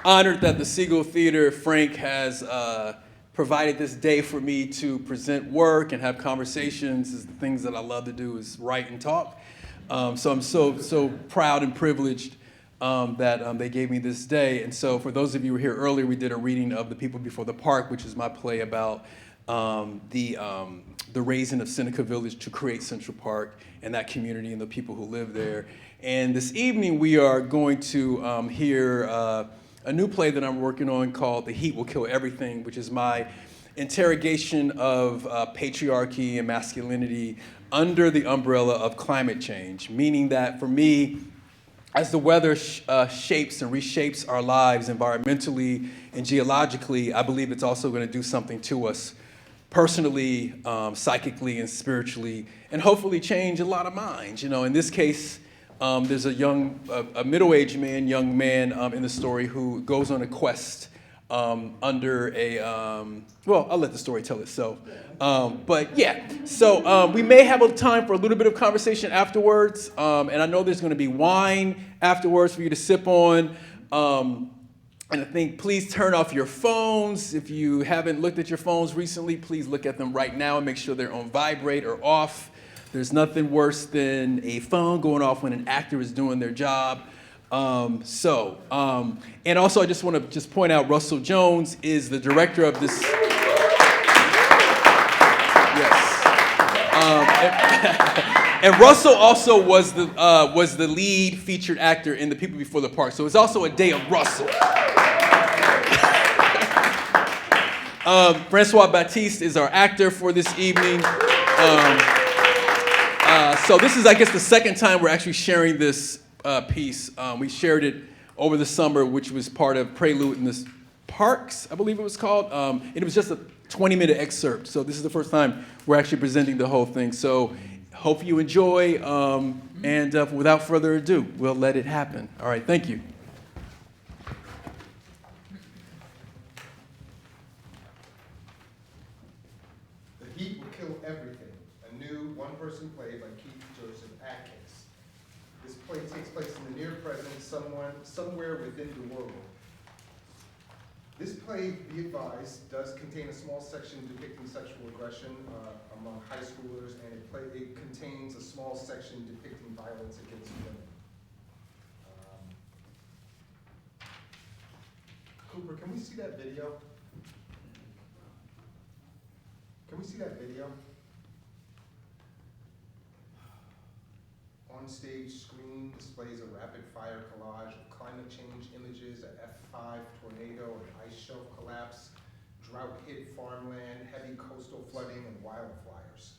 honored that the Segal Theater, Frank, has provided this day for me to present work and have conversations. It's the things that I love to do is write and talk. So I'm so proud and privileged that they gave me this day. And so for those of you who were here earlier, we did a reading of The People Before the Park, which is my play about the raising of Seneca Village to create Central Park and that community and the people who live there. And this evening we are going to hear a new play that I'm working on called The Heat Will Kill Everything, which is my interrogation of patriarchy and masculinity under the umbrella of climate change, meaning that for me, as the weather shapes and reshapes our lives environmentally and geologically, I believe it's also going to do something to us personally, psychically, and spiritually, and hopefully change a lot of minds. You know, in this case, there's a middle-aged man, young man in the story who goes on a quest under a, well, I'll let the story tell itself. But yeah, so we may have a time for a little bit of conversation afterwards, and I know there's going to be wine afterwards for you to sip on. And I think please turn off your phones. If you haven't looked at your phones recently, please look at them right now and make sure they're on vibrate or off. There's nothing worse than a phone going off when an actor is doing their job. And also I just want to point out Russell Jones is the director of this. Yes. And Russell also was the lead featured actor in The People Before the Park. So it's also a day of Russell. Francois Baptiste is our actor for this evening. So this is, I guess, the second time we're actually sharing this piece. We shared it over the summer, which was part of Prelude in the Parks, I believe it was called. And it was just a 20-minute excerpt. So this is the first time we're actually presenting the whole thing. So hope you enjoy. And without further ado, we'll let it happen. All right, thank you. The Heat Will Kill Everything, a new one-person play by Josef Adkins. This play takes place in the near present, somewhere within the world. This play, be advised, does contain a small section depicting sexual aggression among high schoolers, and it contains a small section depicting violence against women. Cooper, can we see that video? Can we see that video? On-stage screen displays a rapid-fire collage of climate change images, an F5 tornado, an ice shelf collapse, drought-hit farmland, heavy coastal flooding, and wildfires.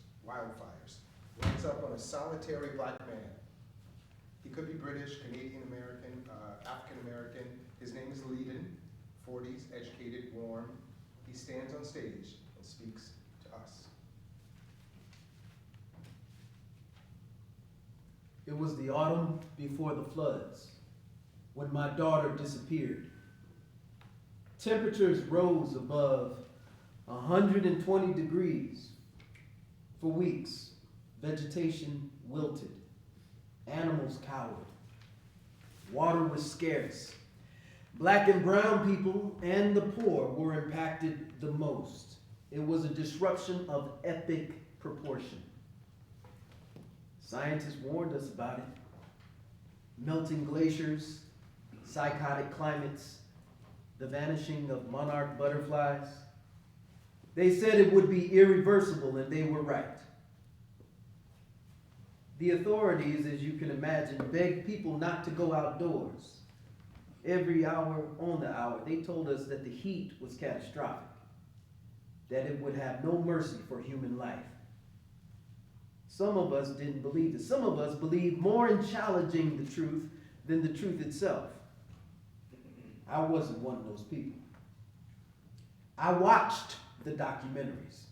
Lights up on a solitary black man. He could be British, Canadian-American, African-American. His name is Leiden, 40s, educated, warm. He stands on stage and speaks to us. It was the autumn before the floods, when my daughter disappeared. Temperatures rose above 120 degrees. For weeks, vegetation wilted, animals cowered. Water was scarce. Black and brown people and the poor were impacted the most. It was a disruption of epic proportion. Scientists warned us about it. Melting glaciers, psychotic climates, the vanishing of monarch butterflies. They said it would be irreversible, and they were right. The authorities, as you can imagine, begged people not to go outdoors. Every hour on the hour, they told us that the heat was catastrophic, that it would have no mercy for human life. Some of us didn't believe it. Some of us believed more in challenging the truth than the truth itself. I wasn't one of those people. I watched the documentaries,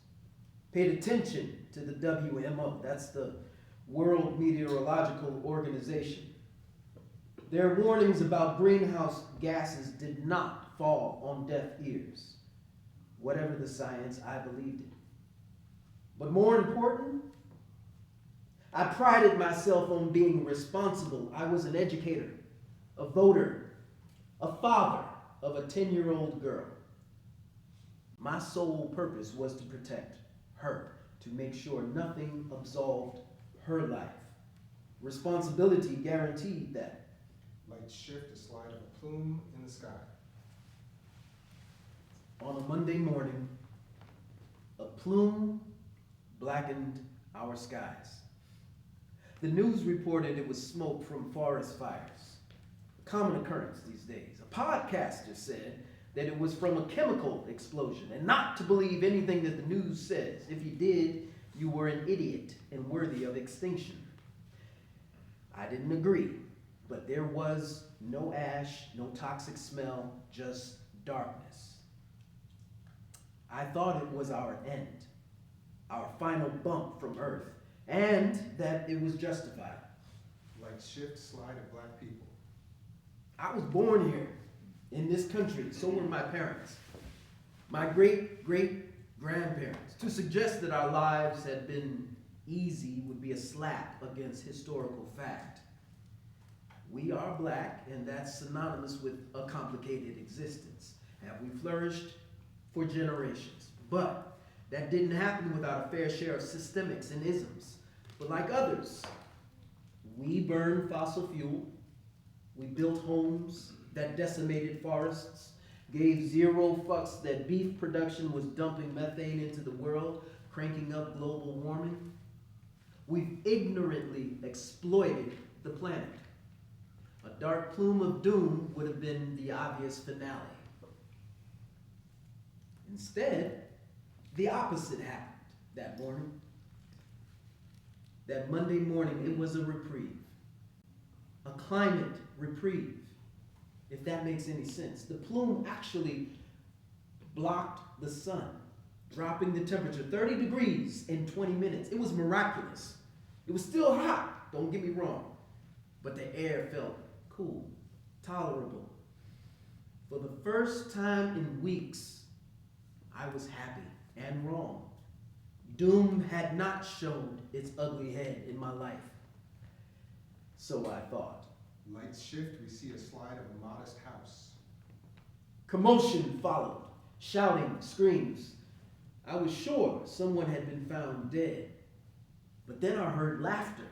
paid attention to the WMO, that's the World Meteorological Organization. Their warnings about greenhouse gases did not fall on deaf ears. Whatever the science, I believed it. But more important, I prided myself on being responsible. I was an educator, a voter, a father, of a 10-year-old girl. My sole purpose was to protect her, to make sure nothing absolved her life. Responsibility guaranteed that. Lights shift the slide of a plume in the sky. On a Monday morning, a plume blackened our skies. The news reported it was smoke from forest fires, a common occurrence these days. A podcaster said that it was from a chemical explosion, and not to believe anything that the news says. If you did, you were an idiot and worthy of extinction. I didn't agree, but there was no ash, no toxic smell, just darkness. I thought it was our end, our final bump from Earth, and that it was justified. Lights shift, slide of black people. I was born here, in this country. So were my parents, my great-great-grandparents. To suggest that our lives had been easy would be a slap against historical fact. We are black, and that's synonymous with a complicated existence. Have we flourished? For generations. But that didn't happen without a fair share of systemics and isms. But like others, we burned fossil fuel, we built homes that decimated forests, gave zero fucks that beef production was dumping methane into the world, cranking up global warming. We've ignorantly exploited the planet. A dark plume of doom would have been the obvious finale. Instead, the opposite happened that morning. That Monday morning, it was a reprieve. A climate reprieve, if that makes any sense. The plume actually blocked the sun, dropping the temperature 30 degrees in 20 minutes. It was miraculous. It was still hot, don't get me wrong, but the air felt cool, tolerable. For the first time in weeks, I was happy and wrong. Doom had not shown its ugly head in my life. So I thought. Lights shift, we see a slide of a modest house. Commotion followed, shouting, screams. I was sure someone had been found dead. But then I heard laughter.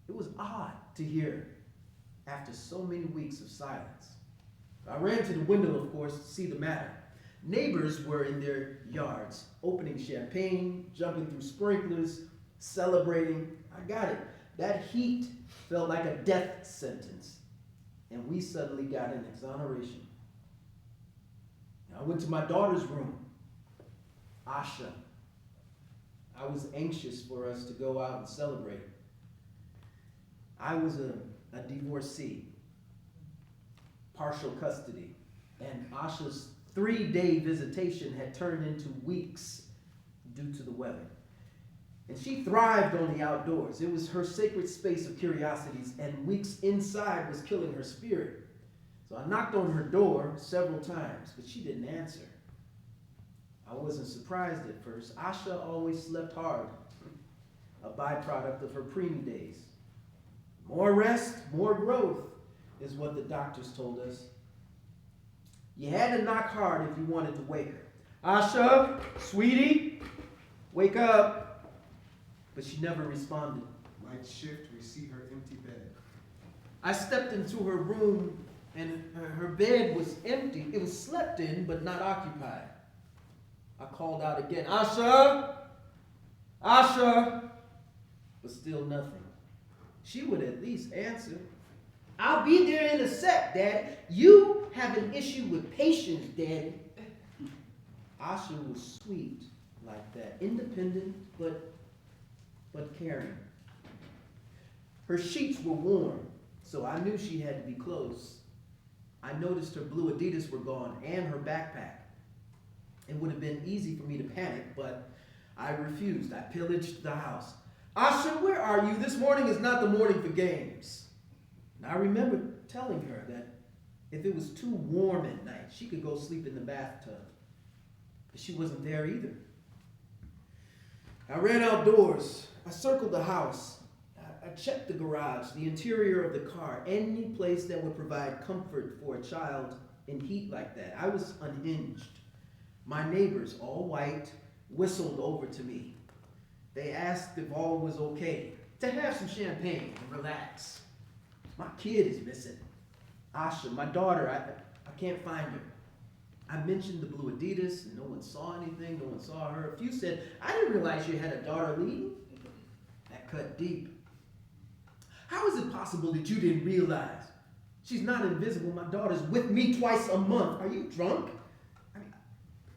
It was odd to hear after so many weeks of silence. I ran to the window, of course, to see the matter. Neighbors were in their yards, opening champagne, jumping through sprinklers, celebrating. I got it. That heat felt like a death sentence, and we suddenly got an exoneration. I went to my daughter's room, Asha. I was anxious for us to go out and celebrate. I was a divorcee, partial custody, and Asha's 3-day visitation had turned into weeks due to the weather. And she thrived on the outdoors. It was her sacred space of curiosities, and weeks inside was killing her spirit. So I knocked on her door several times, but she didn't answer. I wasn't surprised at first. Asha always slept hard, a byproduct of her preemie days. More rest, more growth, is what the doctors told us. You had to knock hard if you wanted to wake her. Asha, sweetie, wake up. But she never responded. Lights shift, we see her empty bed. I stepped into her room, and her bed was empty. It was slept in, but not occupied. I called out again, Asha! Asha! But still nothing. She would at least answer. I'll be there in a sec, Dad. You have an issue with patience, Daddy. Asha was sweet like that, independent, but caring. Her sheets were warm, so I knew she had to be close. I noticed her blue Adidas were gone and her backpack. It would have been easy for me to panic, but I refused. I pillaged the house. Asha, where are you? This morning is not the morning for games. And I remember telling her that if it was too warm at night, she could go sleep in the bathtub. But she wasn't there either. I ran outdoors. I circled the house. I checked the garage, the interior of the car, any place that would provide comfort for a child in heat like that. I was unhinged. My neighbors, all white, whistled over to me. They asked if all was okay, to have some champagne and relax. My kid is missing. Asha, my daughter, I can't find her. I mentioned the blue Adidas, and no one saw anything, no one saw her. A few said, I didn't realize you had a daughter leading. That cut deep. How is it possible that you didn't realize? She's not invisible. My daughter's with me twice a month. Are you drunk?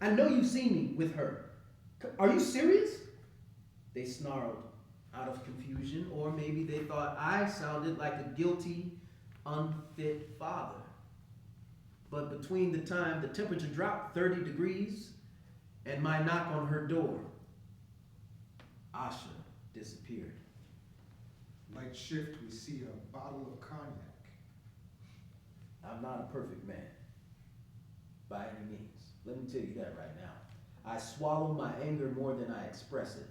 I know you've seen me with her. Are you serious? They snarled out of confusion, or maybe they thought I sounded like a guilty, unfit father. But between the time the temperature dropped 30 degrees and my knock on her door, Asha disappeared. Night shift, we see a bottle of cognac. I'm not a perfect man, by any means. Let me tell you that right now. I swallow my anger more than I express it.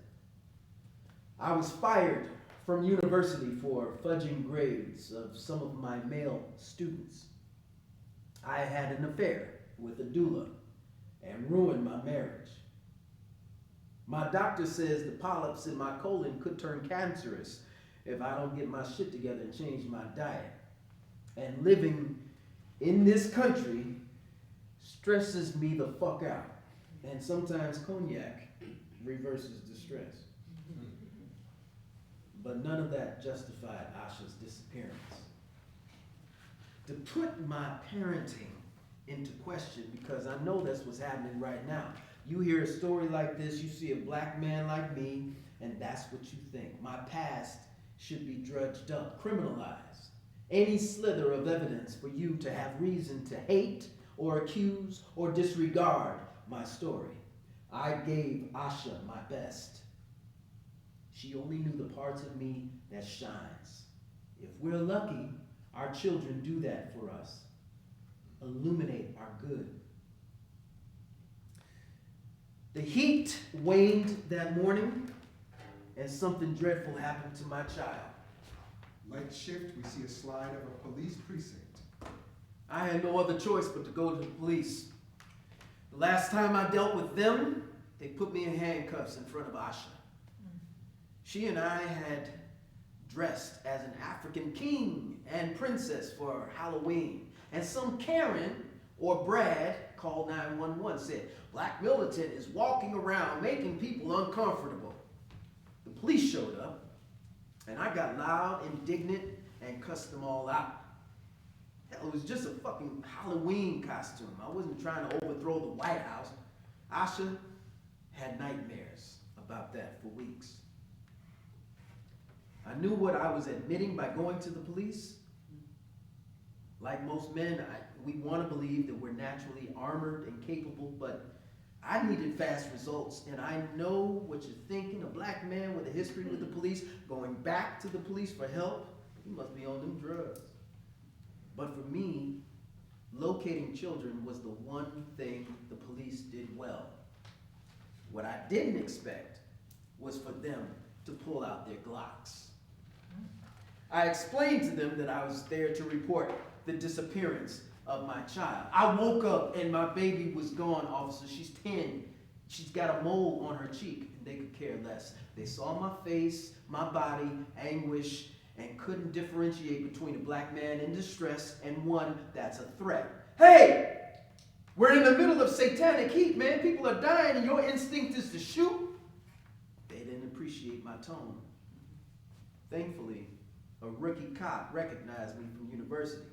I was fired from university for fudging grades of some of my male students. I had an affair with a doula and ruined my marriage. My doctor says the polyps in my colon could turn cancerous if I don't get my shit together and change my diet. And living in this country stresses me the fuck out. And sometimes cognac reverses the stress. But none of that justified Asha's disappearance. To put my parenting into question, because I know that's what's happening right now. You hear a story like this, you see a black man like me, and that's what you think. My past should be drudged up, criminalized. Any slither of evidence for you to have reason to hate or accuse or disregard my story. I gave Asha my best. She only knew the parts of me that shines. If we're lucky, our children do that for us. Illuminate our good. The heat waned that morning, and something dreadful happened to my child. Night shift, we see a slide of a police precinct. I had no other choice but to go to the police. The last time I dealt with them, they put me in handcuffs in front of Asha. She and I had dressed as an African king and princess for Halloween. And some Karen or Brad called 911, said, Black militant is walking around making people uncomfortable. The police showed up, and I got loud, indignant, and cussed them all out. Hell, it was just a fucking Halloween costume. I wasn't trying to overthrow the White House. Asha had nightmares about that for weeks. I knew what I was admitting by going to the police. Like most men, we want to believe that we're naturally armored and capable, but I needed fast results, and I know what you're thinking. A black man with a history with the police, going back to the police for help, he must be on them drugs. But for me, locating children was the one thing the police did well. What I didn't expect was for them to pull out their Glocks. I explained to them that I was there to report the disappearance of my child. I woke up and my baby was gone, officer. She's 10. She's got a mole on her cheek, and they could care less. They saw my face, my body, anguish, and couldn't differentiate between a black man in distress and one that's a threat. Hey! We're in the middle of satanic heat, man. People are dying, and your instinct is to shoot. They didn't appreciate my tone. Thankfully, a rookie cop recognized me from university.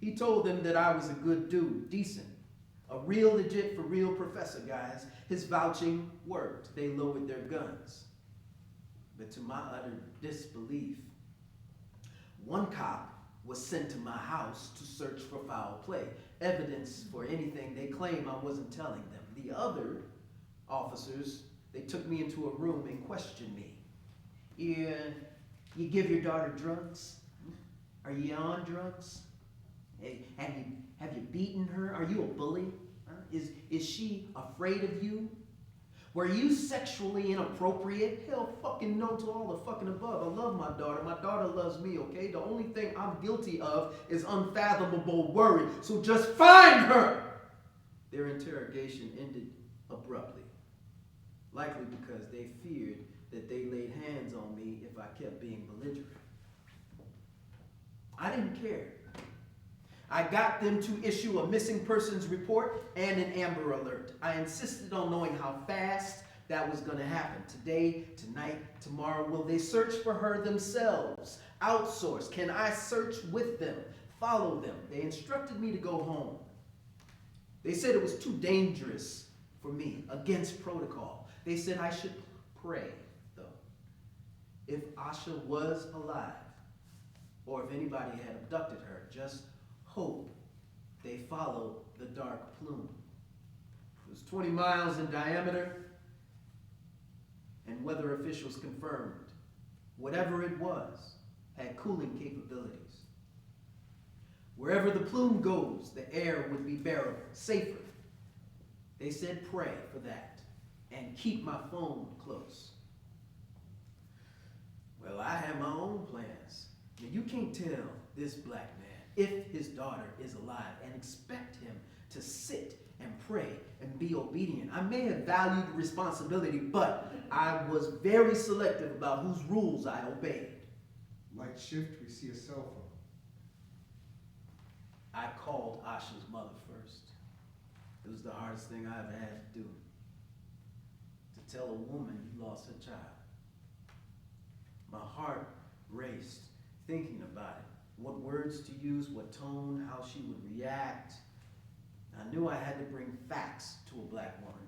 He told them that I was a good dude, decent. A real legit for real professor, guys. His vouching worked. They lowered their guns. But to my utter disbelief, one cop was sent to my house to search for foul play, evidence for anything they claim I wasn't telling them. The other officers, they took me into a room and questioned me. You give your daughter drugs? Are you on drugs? Have you beaten her? Are you a bully? Is she afraid of you? Were you sexually inappropriate? Hell fucking no to all the fucking above. I love my daughter. My daughter loves me, okay? The only thing I'm guilty of is unfathomable worry. So just find her! Their interrogation ended abruptly. Likely because they feared that they laid hands on me if I kept being belligerent. I didn't care. I got them to issue a missing persons report and an Amber Alert. I insisted on knowing how fast that was going to happen. Today, tonight, tomorrow. Will they search for her themselves? Outsource. Can I search with them? Follow them. They instructed me to go home. They said it was too dangerous for me, against protocol. They said I should pray, though. If Asha was alive, or if anybody had abducted her, just hope they follow the dark plume. It was 20 miles in diameter, and weather officials confirmed whatever it was had cooling capabilities. Wherever the plume goes, the air would be bearable, safer. They said pray for that and keep my phone close. Well, I have my own plans. Now, you can't tell this black man if his daughter is alive and expect him to sit and pray and be obedient. I may have valued responsibility, but I was very selective about whose rules I obeyed. Light shift, we see a cell phone. I called Asha's mother first. It was the hardest thing I ever had to do. To tell a woman you lost her child. My heart raced thinking about it. What words to use, what tone, how she would react. I knew I had to bring facts to a black woman,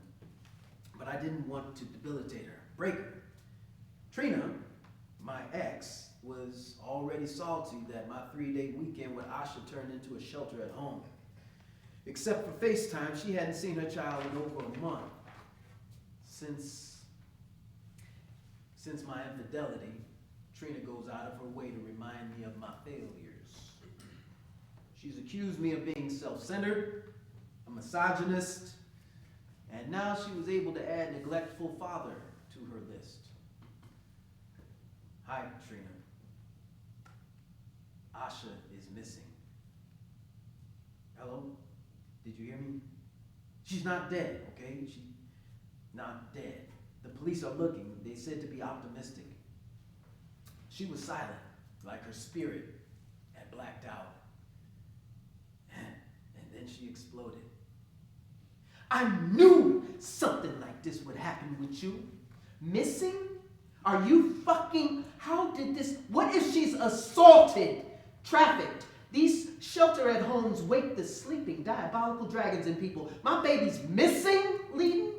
but I didn't want to debilitate her, break her. Trina, my ex, was already salty that my 3-day weekend with Asha turned into a shelter at home. Except for FaceTime, she hadn't seen her child in over a month. Since my infidelity, Trina goes out of her way to remind me of my failures. She's accused me of being self-centered, a misogynist, and now she was able to add neglectful father to her list. Hi, Trina. Asha is missing. Hello? Did you hear me? She's not dead, okay? She's not dead. The police are looking. They said to be optimistic. She was silent, like her spirit had blacked out. And then she exploded. I knew something like this would happen with you. Missing? Are you fucking, how did this, what if she's assaulted, trafficked? These shelter-at-homes wake the sleeping diabolical dragons in people. My baby's missing, Leadon?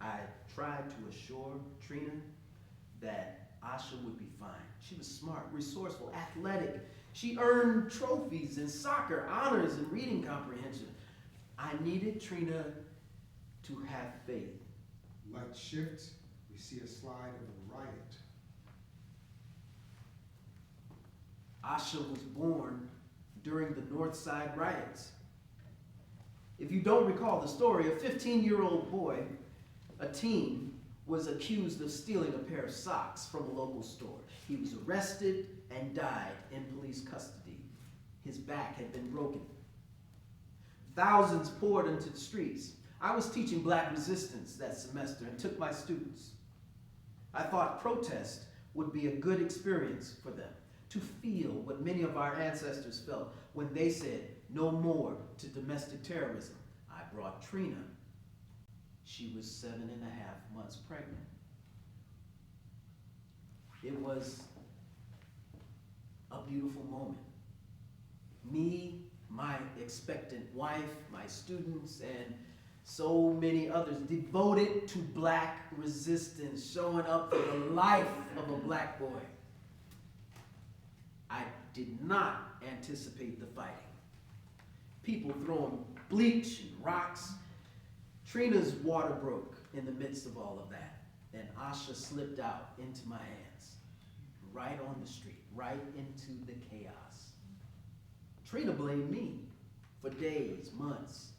I tried to assure Trina that Asha would be fine. She was smart, resourceful, athletic. She earned trophies in soccer, honors in reading comprehension. I needed Trina to have faith. Light shift, we see a slide of a riot. Asha was born during the North Side riots. If you don't recall the story, a 15-year-old boy, a teen, was accused of stealing a pair of socks from a local store. He was arrested and died in police custody. His back had been broken. Thousands poured into the streets. I was teaching black resistance that semester and took my students. I thought protest would be a good experience for them, to feel what many of our ancestors felt when they said no more to domestic terrorism. I brought Trina. She was 7.5 months pregnant. It was a beautiful moment. Me, my expectant wife, my students, and so many others devoted to black resistance, showing up for the life of a black boy. I did not anticipate the fighting. People throwing bleach and rocks. Trina's water broke in the midst of all of that, and Asha slipped out into my hands, right on the street, right into the chaos. Trina blamed me for days, months.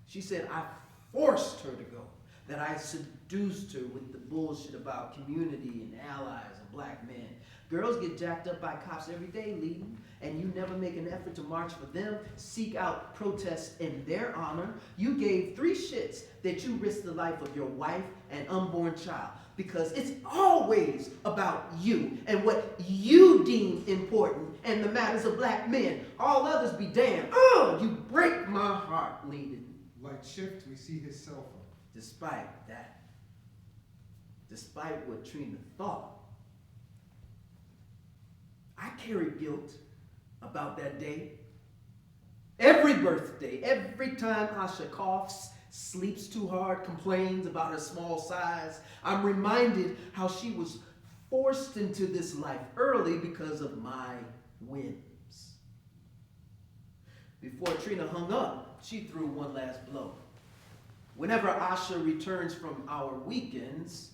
She said I forced her to go. that I seduced her with the bullshit about community and allies and black men. Girls get jacked up by cops every day, Leading, and you never make an effort to march for them, seek out protests in their honor. You gave 3 shits that you risked the life of your wife and unborn child, because it's always about you and what you deem important and the matters of black men. All others be damned. Oh, you break my heart, Leading. Light shift, we see his cell phone. Despite that, despite what Trina thought, I carry guilt about that day. Every birthday, every time Asha coughs, sleeps too hard, complains about her small size, I'm reminded how she was forced into this life early because of my whims. Before Trina hung up, she threw one last blow. Whenever Asha returns from our weekends,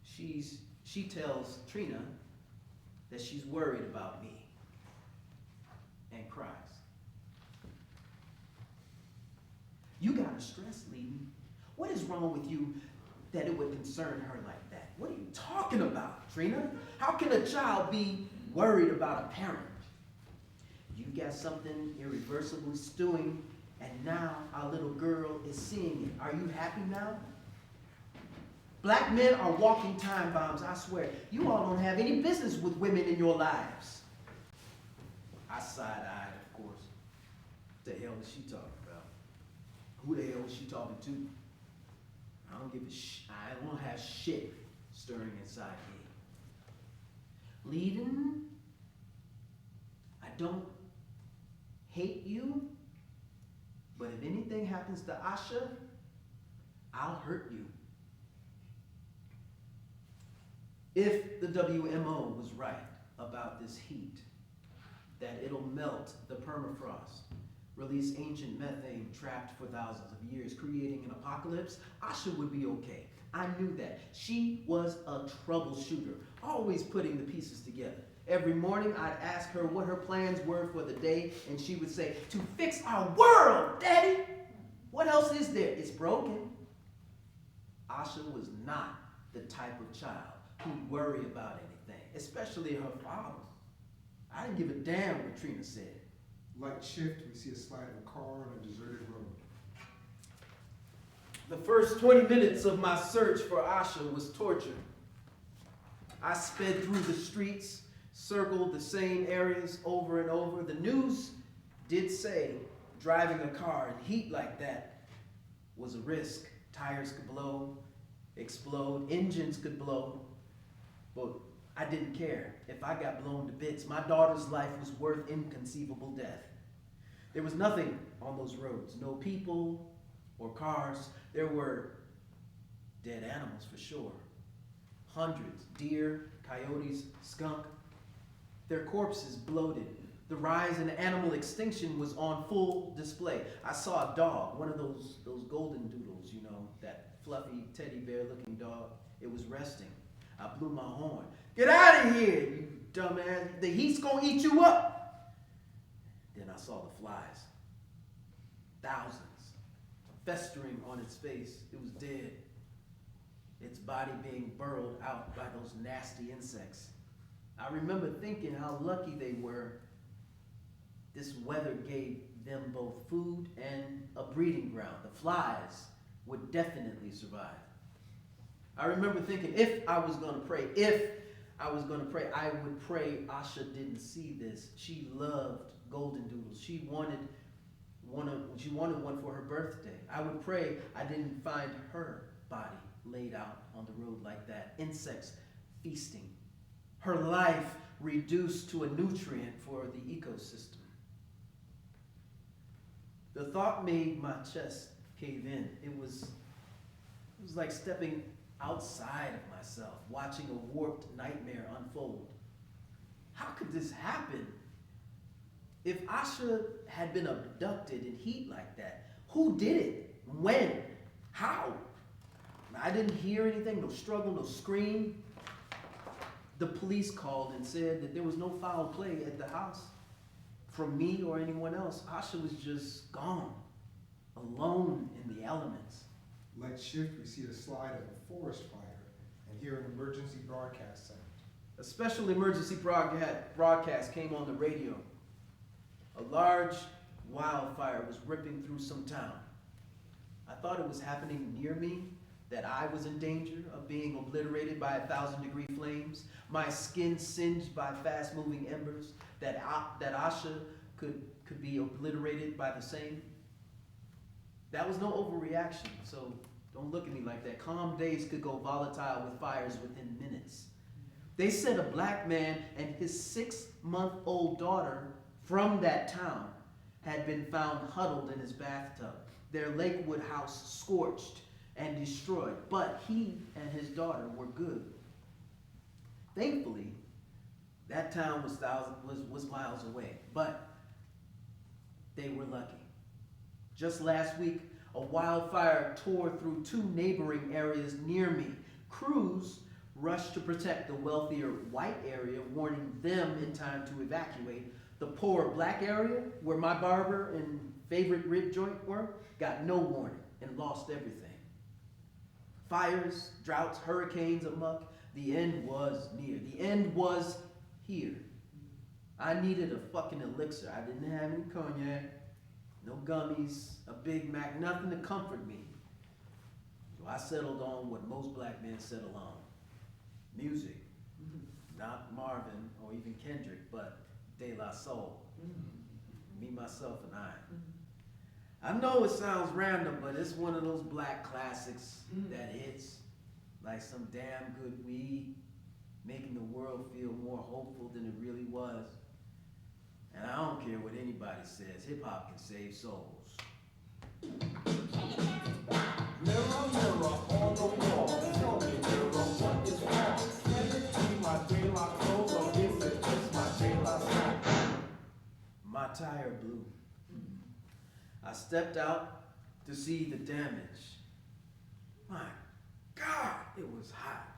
she tells Trina that she's worried about me and cries. You gotta stress, Leading. What is wrong with you that it would concern her like that? What are you talking about, Trina? How can a child be worried about a parent? You got something irreversibly stewing, and now our little girl is seeing it. Are you happy now? Black men are walking time bombs, I swear. You all don't have any business with women in your lives. I side-eyed, of course. What the hell is she talking about? Who the hell is she talking to? I don't give a I don't have shit stirring inside me. Leading, I don't hate you, but if anything happens to Asha, I'll hurt you. If the WMO was right about this heat, that it'll melt the permafrost, release ancient methane trapped for thousands of years, creating an apocalypse, Asha would be okay. I knew that. She was a troubleshooter, always putting the pieces together. Every morning I'd ask her what her plans were for the day, and she would say, "To fix our world, Daddy! What else is there? It's broken." Asha was not the type of child who'd worry about anything, especially her father. I didn't give a damn what Trina said. Light shift, we see a slide of a car on a deserted road. The first 20 minutes of my search for Asha was torture. I sped through the streets, circled the same areas over and over. The news did say driving a car in heat like that was a risk. Tires could blow, explode, engines could blow. But I didn't care. If I got blown to bits, my daughter's life was worth inconceivable death. There was nothing on those roads. No people or cars. There were dead animals for sure. Hundreds, deer, coyotes, skunk. Their corpses bloated. The rise in animal extinction was on full display. I saw a dog, one of those golden doodles, you know, that fluffy teddy bear looking dog. It was resting. I blew my horn. "Get out of here, you dumbass. The heat's gonna eat you up." Then I saw the flies. Thousands, festering on its face. It was dead. Its body being burrowed out by those nasty insects. I remember thinking how lucky they were. This weather gave them both food and a breeding ground. The flies would definitely survive. I remember thinking if I was going to pray, I would pray Asha didn't see this. She loved golden doodles. She wanted one for her birthday. I would pray I didn't find her body laid out on the road like that. Insects feasting. Her life reduced to a nutrient for the ecosystem. The thought made my chest cave in. It was like stepping outside of myself, watching a warped nightmare unfold. How could this happen? If Asha had been abducted in heat like that, who did it? When? How? I didn't hear anything, no struggle, no scream. The police called and said that there was no foul play at the house from me or anyone else. Asha was just gone, alone in the elements. Let's shift, we see the slide of a forest fire and hear an emergency broadcast sound. A special emergency broadcast came on the radio. A large wildfire was ripping through some town. I thought it was happening near me, that I was in danger of being obliterated by 1,000-degree flames, my skin singed by fast-moving embers, that Asha could be obliterated by the same. That was no overreaction, so don't look at me like that. Calm days could go volatile with fires within minutes. They said a black man and his 6-month-old daughter from that town had been found huddled in his bathtub, their Lakewood house scorched and destroyed, but he and his daughter were good. Thankfully, that town was miles away, but they were lucky. Just last week, a wildfire tore through 2 neighboring areas near me. Crews rushed to protect the wealthier white area, warning them in time to evacuate. The poor black area, where my barber and favorite rib joint were, got no warning and lost everything. Fires, droughts, hurricanes amok. The end was near. The end was here. I needed a fucking elixir. I didn't have any cognac, no gummies, a Big Mac, nothing to comfort me. So I settled on what most black men settle on. Music. Not Marvin or even Kendrick, but De La Soul. Me, myself, and I. I know it sounds random, but it's one of those black classics that hits like some damn good weed, making the world feel more hopeful than it really was. And I don't care what anybody says, hip-hop can save souls. Mirror, mirror on the wall, tell me, mirror, what is wrong? Can it be my daylight clothes, or is it just my daylight song? My tire blew. I stepped out to see the damage. My God, it was hot.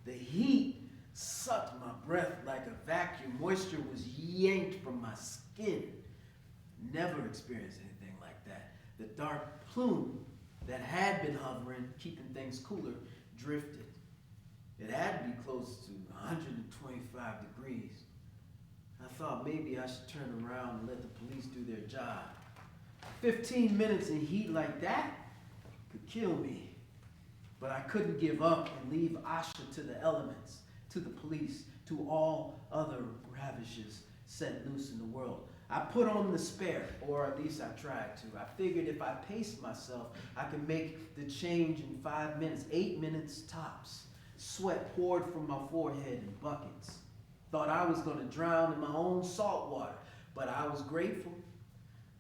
The heat sucked my breath like a vacuum. Moisture was yanked from my skin. Never experienced anything like that. The dark plume that had been hovering, keeping things cooler, drifted. It had to be close to 125 degrees. I thought maybe I should turn around and let the police do their job. 15 minutes in heat like that could kill me. But I couldn't give up and leave Asha to the elements, to the police, to all other ravages set loose in the world. I put on the spare, or at least I tried to. I figured if I paced myself, I could make the change in 5 minutes, 8 minutes tops. Sweat poured from my forehead in buckets. Thought I was going to drown in my own salt water, but I was grateful.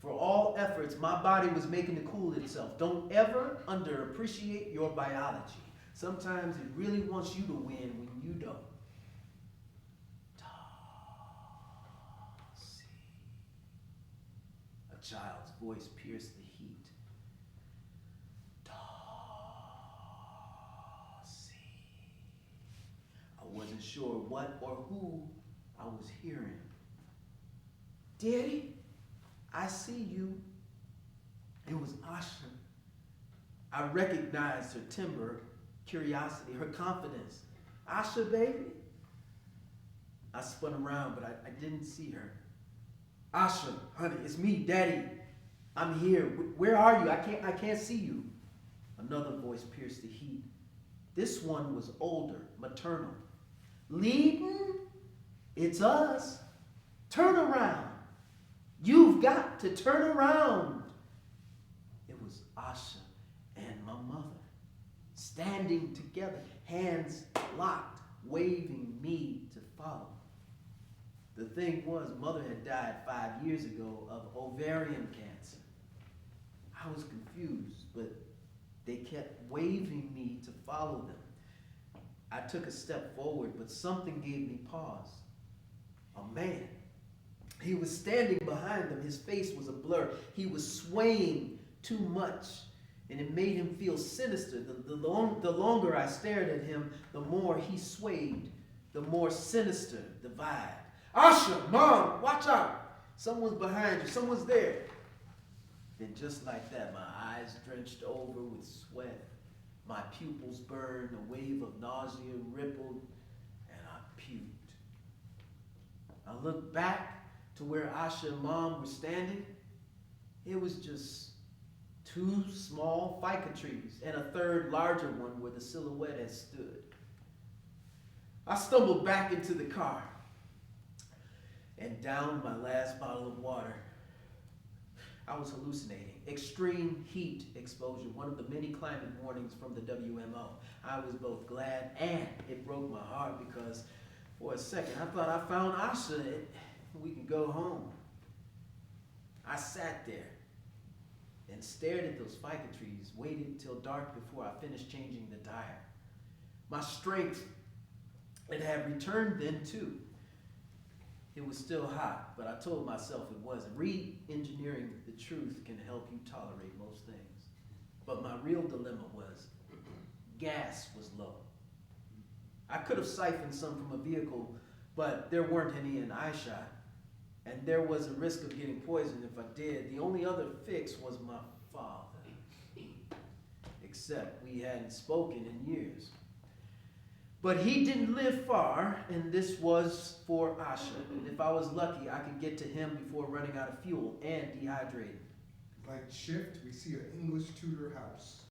For all efforts, my body was making it cool itself. Don't ever underappreciate your biology. Sometimes it really wants you to win when you don't. Tossy. A child's voice pierced the heat. Tossy. I wasn't sure what or who I was hearing. Daddy? I see you. It was Asha. I recognized her timber, curiosity, her confidence. Asha, baby? I spun around, but I didn't see her. Asha, honey, it's me, Daddy. I'm here. Where are you? I can't see you. Another voice pierced the heat. This one was older, maternal. Leading? It's us. Turn around. You've got to turn around. It was Asha and my mother, standing together, hands locked, waving me to follow. The thing was, Mother had died 5 years ago of ovarian cancer. I was confused, but they kept waving me to follow them. I took a step forward, but something gave me pause. A man. He was standing behind them. His face was a blur. He was swaying too much, and it made him feel sinister. The longer I stared at him, the more he swayed, the more sinister the vibe. Asha, Mom, watch out. Someone's behind you. Someone's there. Then just like that, my eyes drenched over with sweat, my pupils burned, a wave of nausea rippled, and I puked. I looked back to where Asha and Mom were standing. It was just 2 small ficus trees and a third larger one where the silhouette had stood. I stumbled back into the car and downed my last bottle of water. I was hallucinating. Extreme heat exposure, one of the many climate warnings from the WMO. I was both glad and it broke my heart because for a second I thought I found Asha and we could go home. I sat there and stared at those ficus trees, waited till dark before I finished changing the tire. My strength, it had returned then too. It was still hot, but I told myself it wasn't. Re-engineering the truth can help you tolerate most things. But my real dilemma was, gas was low. I could have siphoned some from a vehicle, but there weren't any in eyeshot. And there was a risk of getting poisoned if I did. The only other fix was my father. Except we hadn't spoken in years. But he didn't live far, and this was for Asha. And if I was lucky, I could get to him before running out of fuel and dehydrating. Like shift, we see an English Tudor house.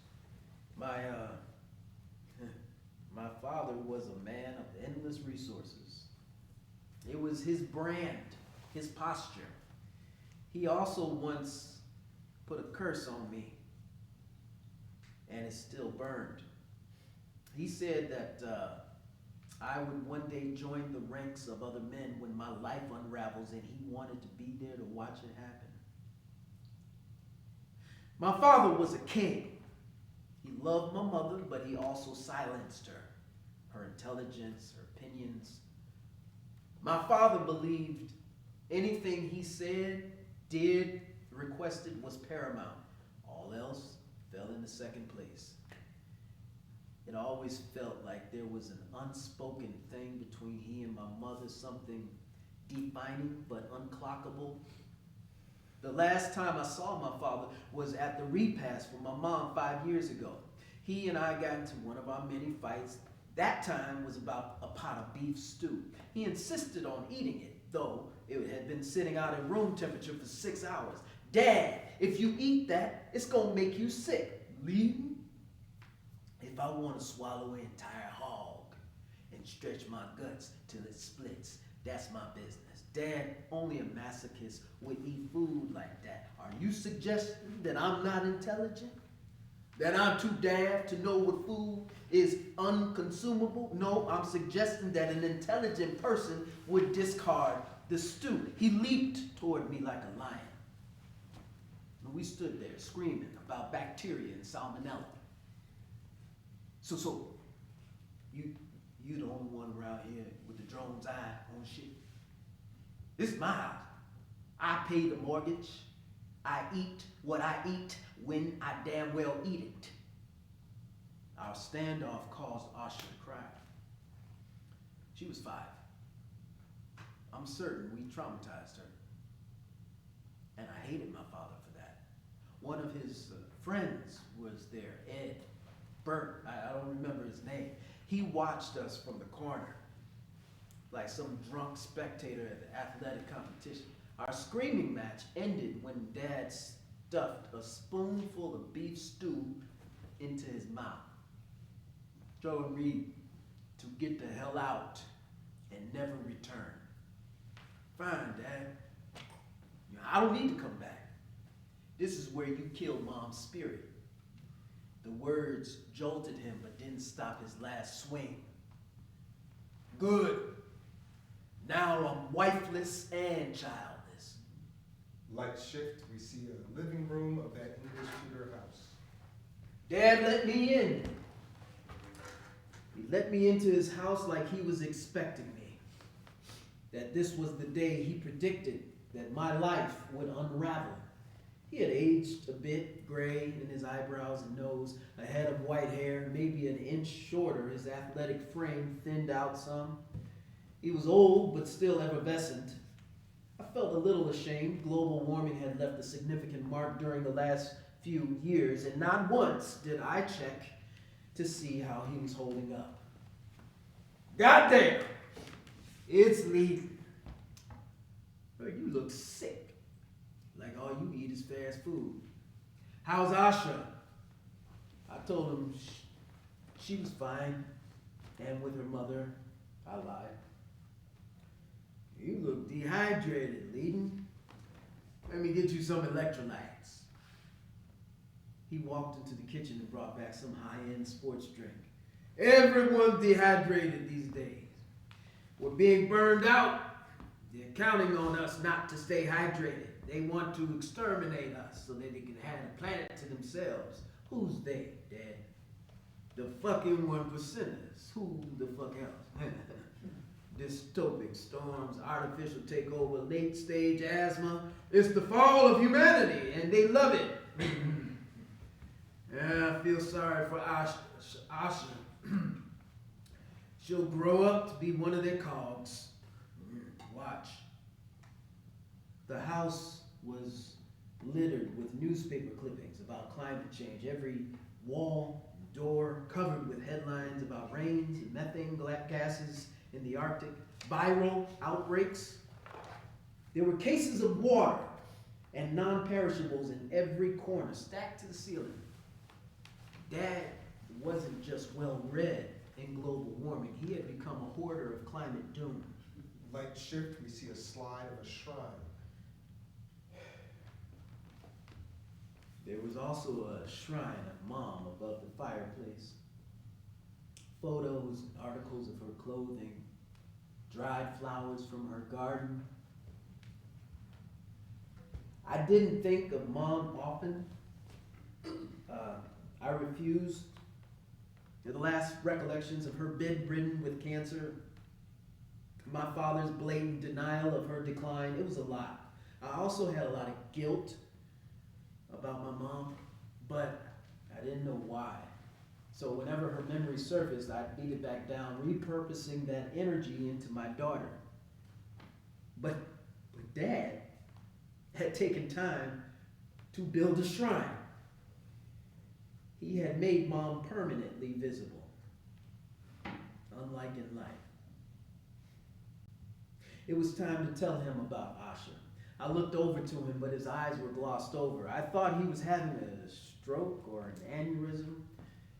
My father was a man of endless resources. It was his brand, his posture. He also once put a curse on me, and it still burned. He said that I would one day join the ranks of other men when my life unravels, and he wanted to be there to watch it happen. My father was a king. He loved my mother, but he also silenced her intelligence, her opinions. My father believed anything he said, did, requested was paramount. All else fell into second place. It always felt like there was an unspoken thing between he and my mother, something defining but unclockable. The last time I saw my father was at the repast for my mom 5 years ago. He and I got into one of our many fights. That time was about a pot of beef stew. He insisted on eating it, though it had been sitting out at room temperature for 6 hours. Dad, if you eat that, it's gonna make you sick. Leave me? If I want to swallow an entire hog and stretch my guts till it splits, that's my business. Dad, only a masochist would eat food like that. Are you suggesting that I'm not intelligent? That I'm too daft to know what food is unconsumable? No, I'm suggesting that an intelligent person would discard the stew. He leaped toward me like a lion. And we stood there screaming about bacteria and salmonella. So you the only one around here with the drone's eye on shit. This is my house. I pay the mortgage. I eat what I eat when I damn well eat it. Our standoff caused Asha to cry. She was 5. I'm certain we traumatized her. And I hated my father for that. One of his friends was there, Ed. Bert, I don't remember his name. He watched us from the corner like some drunk spectator at the athletic competition. Our screaming match ended when Dad stuffed a spoonful of beef stew into his mouth. Told me to get the hell out and never return. Fine, Dad. I don't need to come back. This is where you killed Mom's spirit. The words jolted him but didn't stop his last swing. Good. Now I'm wifeless and childless. Like shift, we see a living room of that English Tudor house. Dad let me in. He let me into his house like he was expecting me. That this was the day he predicted that my life would unravel. He had aged a bit, gray in his eyebrows and nose, a head of white hair, maybe an inch shorter, his athletic frame thinned out some. He was old, but still effervescent. I felt a little ashamed. Global warming had left a significant mark during the last few years, and not once did I check to see how he was holding up. Goddamn! It's leaving. But you look sick. Like all you eat is fast food. How's Asha? I told him she was fine. And with her mother, I lied. You look dehydrated, Leedon. Let me get you some electrolytes. He walked into the kitchen and brought back some high-end sports drink. Everyone's dehydrated these days. We're being burned out. They're counting on us not to stay hydrated. They want to exterminate us so that they can have the planet to themselves. Who's they, Dad? The fucking 1%ers. Who the fuck else? Dystopic storms, artificial takeover, late stage asthma. It's the fall of humanity, and they love it. Yeah, I feel sorry for Asha. She'll grow up to be one of their cogs. Watch. The house was littered with newspaper clippings about climate change. Every wall, door covered with headlines about rains and methane gases in the Arctic, viral outbreaks. There were cases of water and non-perishables in every corner, stacked to the ceiling. Dad wasn't just well-read in global warming. He had become a hoarder of climate doom. Light shift, we see a slide of a shrine. There was also a shrine of Mom above the fireplace. Photos and articles of her clothing, dried flowers from her garden. I didn't think of Mom often. I refused. The last recollections of her bedridden with cancer, my father's blatant denial of her decline, it was a lot. I also had a lot of guilt about my mom, but I didn't know why. So whenever her memory surfaced, I'd beat it back down, repurposing that energy into my daughter. But Dad had taken time to build a shrine. He had made Mom permanently visible, unlike in life. It was time to tell him about Asha. I looked over to him, but his eyes were glossed over. I thought he was having a stroke or an aneurysm.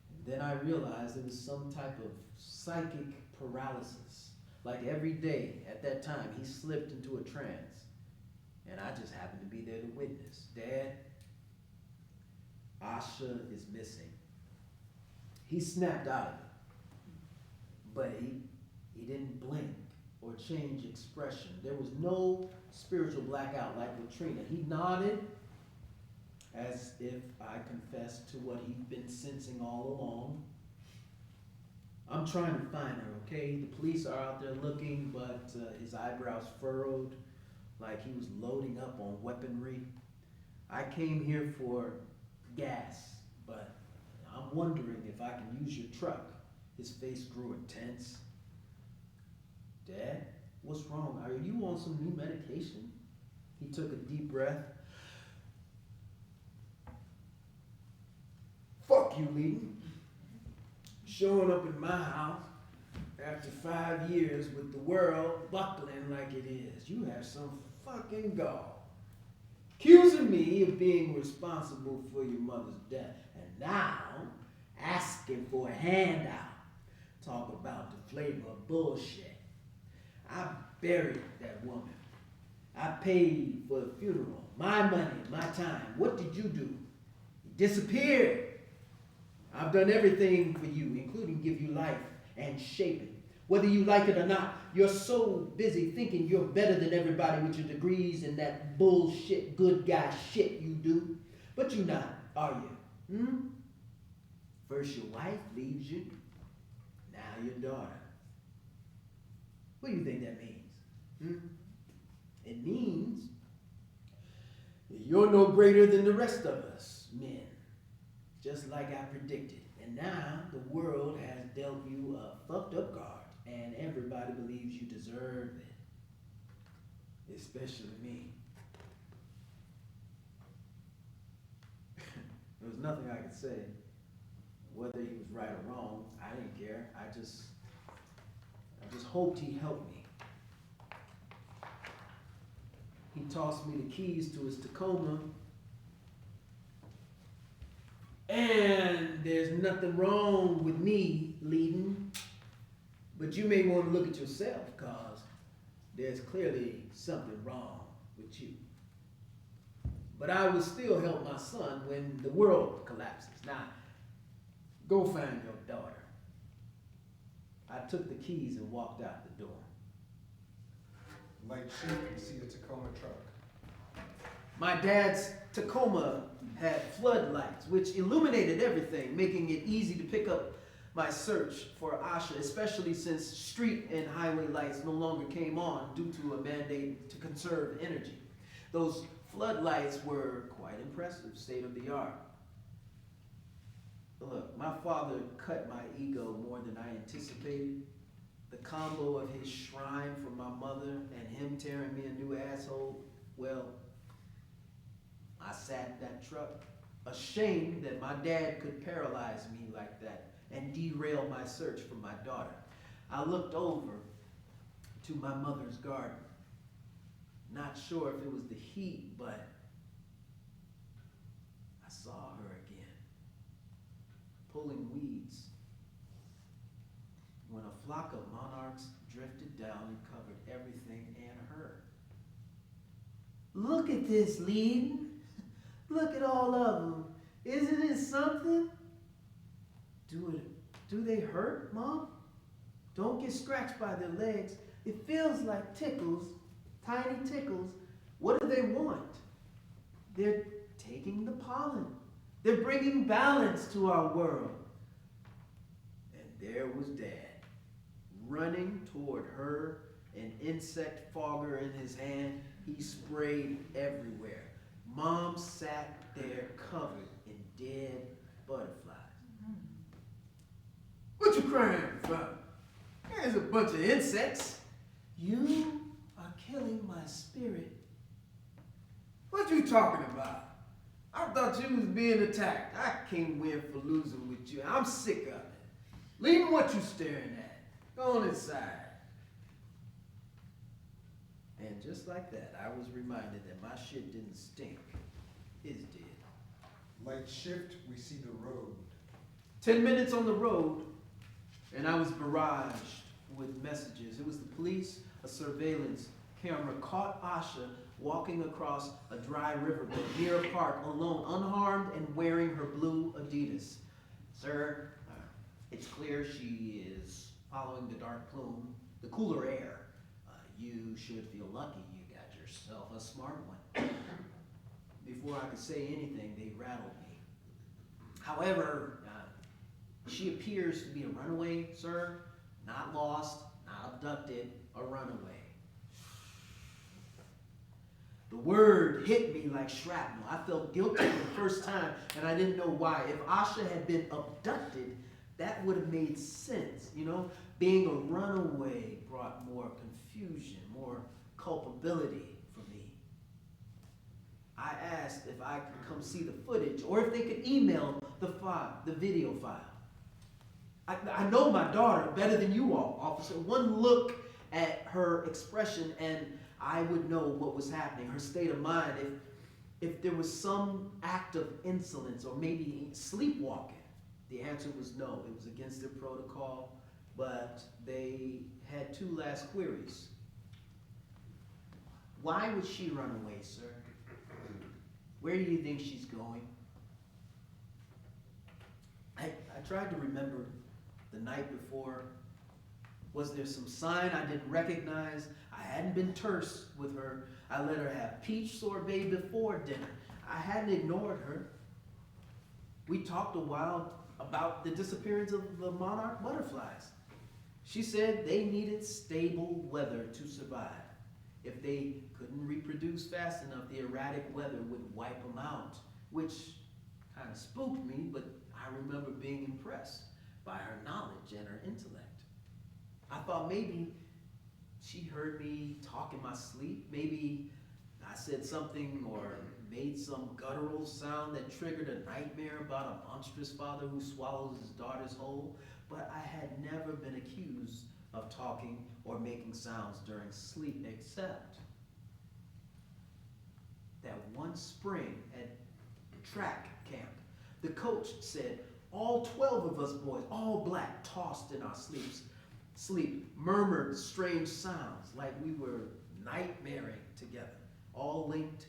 And then I realized it was some type of psychic paralysis. Like every day at that time, he slipped into a trance. And I just happened to be there to witness. Dad, Asha is missing. He snapped out of it. But he didn't blink or change expression. There was no spiritual blackout like with Trina. He nodded as if I confessed to what he'd been sensing all along. I'm trying to find her, okay? The police are out there looking, but his eyebrows furrowed like he was loading up on weaponry. I came here for gas, but I'm wondering if I can use your truck. His face grew intense. Dad, what's wrong? Are you on some new medication? He took a deep breath. Fuck you, Leedon. Showing up in my house after 5 years with the world buckling like it is. You have some fucking gall. Accusing me of being responsible for your mother's death. And now, asking for a handout. Talk about the flavor of bullshit. I buried that woman. I paid for the funeral. My money, my time. What did you do? You disappeared. I've done everything for you, including give you life and shape it. Whether you like it or not, you're so busy thinking you're better than everybody with your degrees and that bullshit good guy shit you do. But you're not, are you? First your wife leaves you, now your daughter. What do you think that means? It means that you're no greater than the rest of us men, just like I predicted. And now the world has dealt you a fucked up card, and everybody believes you deserve it. especially me. There was nothing I could say. Whether he was right or wrong, I didn't care. I just hoped he helped me. He tossed me the keys to his Tacoma. And there's nothing wrong with me leading, but you may want to look at yourself, cause there's clearly something wrong with you. But I will still help my son when the world collapses. Now, go find your daughter. I took the keys and walked out the door. Light shift, we see a Tacoma truck. My dad's Tacoma had floodlights, which illuminated everything, making it easy to pick up my search for Asha, especially since street and highway lights no longer came on due to a mandate to conserve energy. Those floodlights were quite impressive, state of the art. Look, my father cut my ego more than I anticipated. The combo of his shrine for my mother and him tearing me a new asshole, well, I sat in that truck, ashamed that my dad could paralyze me like that and derail my search for my daughter. I looked over to my mother's garden. Not sure if it was the heat, but I saw her again, pulling weeds, when a flock of monarchs drifted down and covered everything and her. Look at this, Lean. Look at all of them. Isn't it something? Do they hurt, Mom? Don't get scratched by their legs. It feels like tickles, tiny tickles. What do they want? They're taking the pollen. They're bringing balance to our world. And there was Dad, running toward her, an insect fogger in his hand. He sprayed everywhere. Mom sat there covered in dead butterflies. What you crying for? There's a bunch of insects. You are killing my spirit. What you talking about? I thought you was being attacked. I can't win for losing with you. I'm sick of it. Leave what you staring at. Go on inside. And just like that, I was reminded that my shit didn't stink. His did. Light shift, we see the road. 10 minutes on the road, and I was barraged with messages. It was the police. A surveillance camera caught Asha walking across a dry riverbed near a park, alone, unharmed, and wearing her blue Adidas. Sir, it's clear she is following the dark plume, the cooler air. You should feel lucky you got yourself a smart one. Before I could say anything, they rattled me. However, she appears to be a runaway, sir. Not lost, not abducted, a runaway. The word hit me like shrapnel. I felt guilty for the first time, and I didn't know why. If Asha had been abducted, that would have made sense, you know? Being a runaway brought more confusion, more culpability for me. I asked if I could come see the footage, or if they could email the video file. I know my daughter better than you all, officer. One look at her expression and I would know what was happening, her state of mind, if there was some act of insolence or maybe sleepwalking. The answer was no. It was against their protocol, but they had two last queries. Why would she run away, sir? Where do you think she's going? I tried to remember the night before. Was there some sign I didn't recognize? I hadn't been terse with her. I let her have peach sorbet before dinner. I hadn't ignored her. We talked a while about the disappearance of the monarch butterflies. She said they needed stable weather to survive. If they couldn't reproduce fast enough, the erratic weather would wipe them out, which kind of spooked me, but I remember being impressed by her knowledge and her intellect. I thought maybe she heard me talk in my sleep. Maybe I said something or made some guttural sound that triggered a nightmare about a monstrous father who swallows his daughters whole. But I had never been accused of talking or making sounds during sleep, except that one spring at track camp, the coach said all 12 of us boys, all black, tossed in our sleep, murmured strange sounds like we were nightmaring together, all linked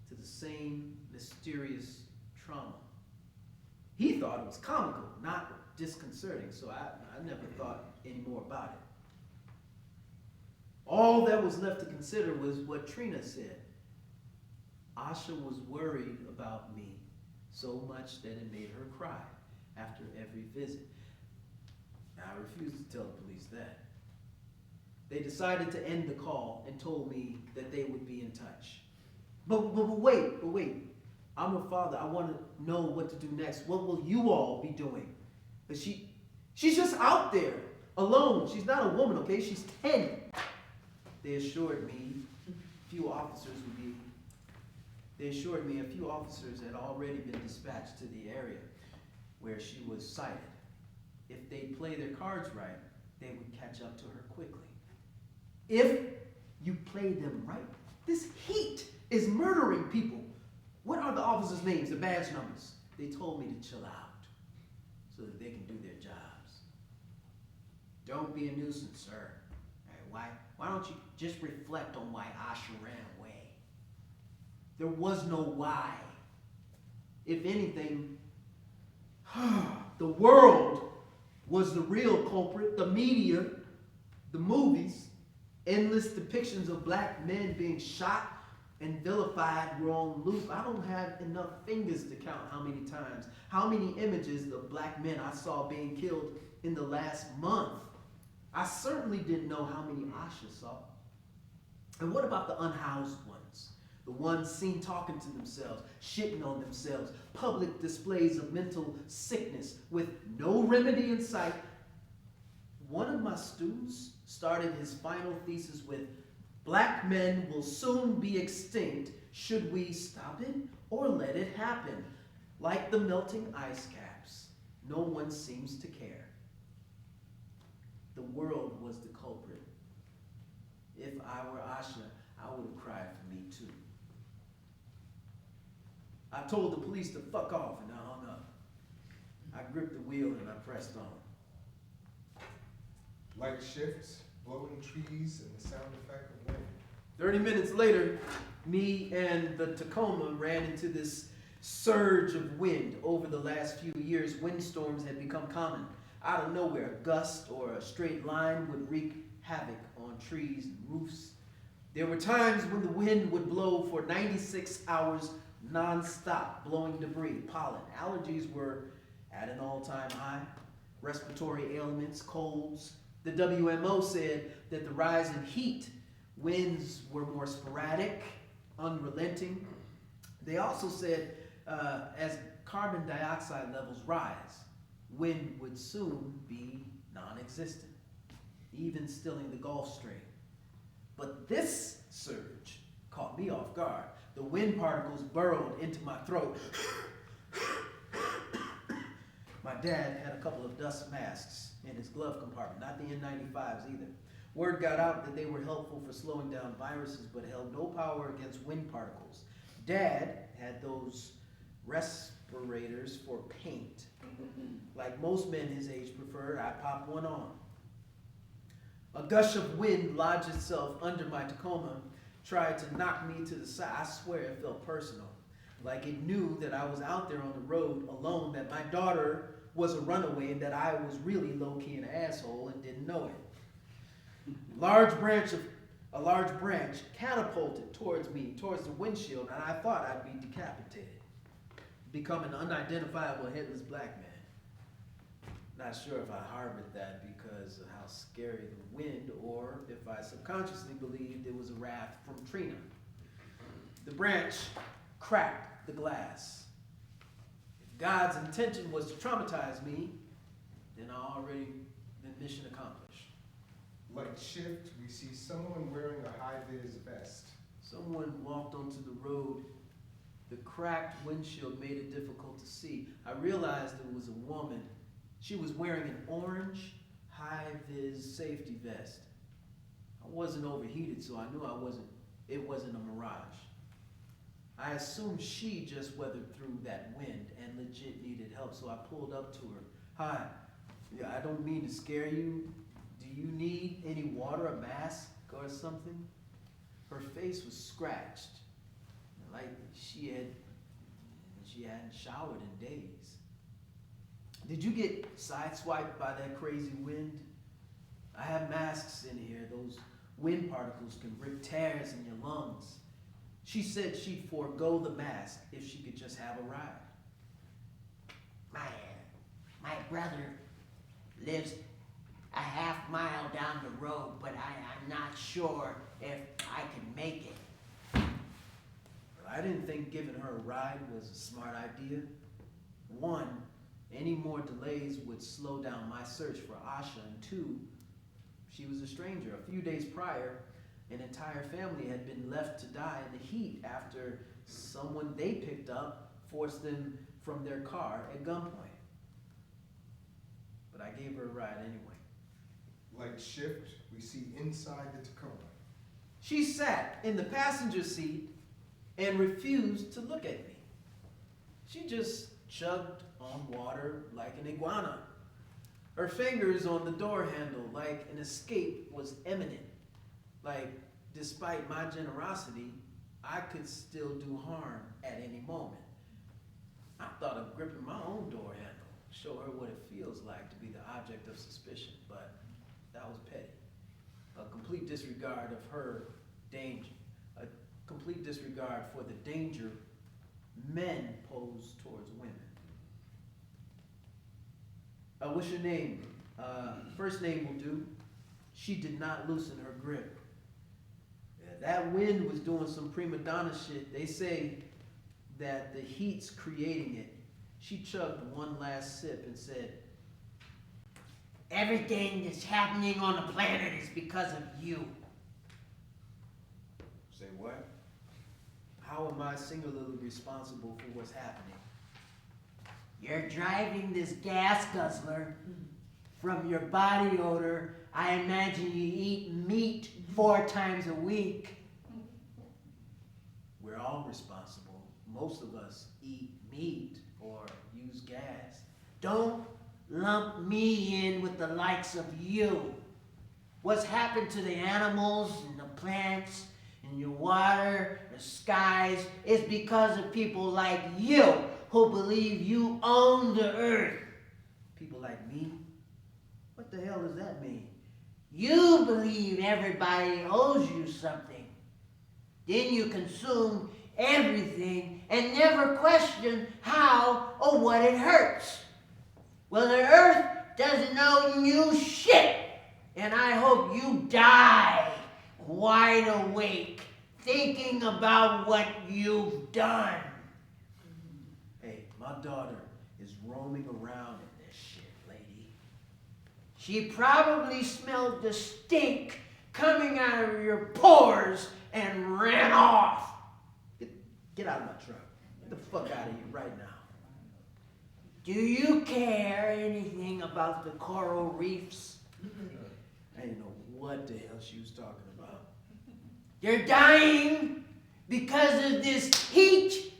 to the same mysterious trauma. He thought it was comical, not disconcerting, so I never thought any more about it. All that was left to consider was what Trina said. Asha was worried about me so much that it made her cry after every visit. I refused to tell the police that. They decided to end the call and told me that they would be in touch. But wait. I'm her father. I want to know what to do next. What will you all be doing? But she's just out there, alone. She's not a woman, okay? She's 10. They assured me a few officers had already been dispatched to the area where she was sighted. If they play their cards right, they would catch up to her quickly. If you play them right, this heat is murdering people. What are the officers' names, the badge numbers? They told me to chill out so that they can do their jobs. Don't be a nuisance, sir. Why don't you just reflect on why Asha ran away? There was no why. If anything, the world was the real culprit. The media, the movies, endless depictions of black men being shot and vilified were on loop. I don't have enough fingers to count how many times, how many images of black men I saw being killed in the last month. I certainly didn't know how many Asha saw. And what about the unhoused ones? The ones seen talking to themselves, shitting on themselves, public displays of mental sickness with no remedy in sight. One of my students started his final thesis with, "Black men will soon be extinct. Should we stop it or let it happen? Like the melting ice caps, no one seems to care." The world was the culprit. If I were Asha, I would have cried for me too. I told the police to fuck off and I hung up. I gripped the wheel and I pressed on. Light shifts, blowing trees, and the sound effect of wind. 30 minutes later, me and the Tacoma ran into this surge of wind. Over the last few years, windstorms had become common. Out of nowhere, a gust or a straight line would wreak havoc on trees and roofs. There were times when the wind would blow for 96 hours non-stop, blowing debris, pollen. Allergies were at an all-time high. Respiratory ailments, colds. The WMO said that the rise in heat winds were more sporadic, unrelenting. They also said as carbon dioxide levels rise, wind would soon be non-existent, even stilling the Gulf Stream. But this surge caught me off guard. The wind particles burrowed into my throat. My dad had a couple of dust masks in his glove compartment, not the N95s either. Word got out that they were helpful for slowing down viruses, but held no power against wind particles. Dad had those respirators for paint. Like most men his age preferred, I popped one on. A gush of wind lodged itself under my Tacoma, tried to knock me to the side. I swear it felt personal. Like it knew that I was out there on the road alone, that my daughter was a runaway, and that I was really low-key an asshole and didn't know it. A large branch catapulted towards me, towards the windshield, and I thought I'd be decapitated, become an unidentifiable headless black man. Not sure if I harbored that because of how scary the wind, or if I subconsciously believed it was a wrath from Trina. The branch cracked the glass. If God's intention was to traumatize me, then I already been mission accomplished. Light shift, we see someone wearing a high-vis vest. Someone walked onto the road. The cracked windshield made it difficult to see. I realized it was a woman. She was wearing an orange, high-vis safety vest. I wasn't overheated, so I knew it wasn't a mirage. I assumed she just weathered through that wind and legit needed help, so I pulled up to her. Hi, yeah, I don't mean to scare you. Do you need any water, a mask, or something? Her face was scratched, like she hadn't showered in days. Did you get sideswiped by that crazy wind? I have masks in here. Those wind particles can rip tears in your lungs. She said she'd forego the mask if she could just have a ride. My brother lives a half mile down the road, but I'm not sure if I can make it. I didn't think giving her a ride was a smart idea. One, any more delays would slow down my search for Asha, and two, she was a stranger. A few days prior, an entire family had been left to die in the heat after someone they picked up forced them from their car at gunpoint. But I gave her a ride anyway. Light shift, we see inside the Tacoma. She sat in the passenger seat and refused to look at me. She just chugged on water like an iguana. Her fingers on the door handle like an escape was imminent. Like, despite my generosity, I could still do harm at any moment. I thought of gripping my own door handle, show her what it feels like to be the object of suspicion, but that was petty. A complete disregard of her danger. A complete disregard for the danger men pose towards women. What's your name? First name will do. She did not loosen her grip. That wind was doing some prima donna shit. They say that the heat's creating it. She chugged one last sip and said, Everything that's happening on the planet is because of you. say what? How am I singularly responsible for what's happening? You're driving this gas guzzler. From your body odor, I imagine you eat meat 4 times a week. We're all responsible. Most of us eat meat or use gas. Don't lump me in with the likes of you. What's happened to the animals and the plants and your water, the skies, is because of people like you who believe you own the earth. People like me? What the hell does that mean? You believe everybody owes you something. Then you consume everything and never question how or what it hurts. Well, the earth doesn't owe you shit. And I hope you die wide awake thinking about what you've done. Hey, my daughter is roaming around in this shit, lady. She probably smelled the stink coming out of your pores and ran off. Get out of my truck. Get the fuck out of here right now. Do you care anything about the coral reefs? I didn't know what the hell she was talking about. They're dying because of this heat.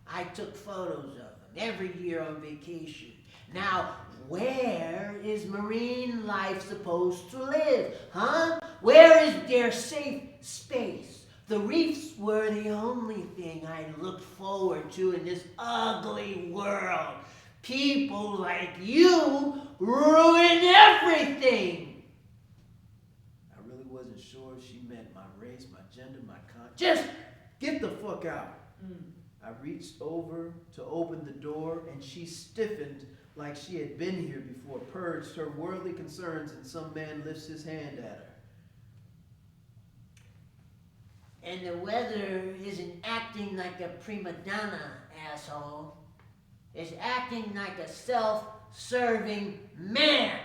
I took photos of them every year on vacation. Now, where is marine life supposed to live, huh? Where is their safe space? The reefs were the only thing I looked forward to in this ugly world. People like you ruin everything. I really wasn't sure if she meant my race, my gender, my Just Get the fuck out. I reached over to open the door and she stiffened like she had been here before, purged her worldly concerns, and some man lifts his hand at her. And the weather isn't acting like a prima donna, asshole. It's acting like a self-serving man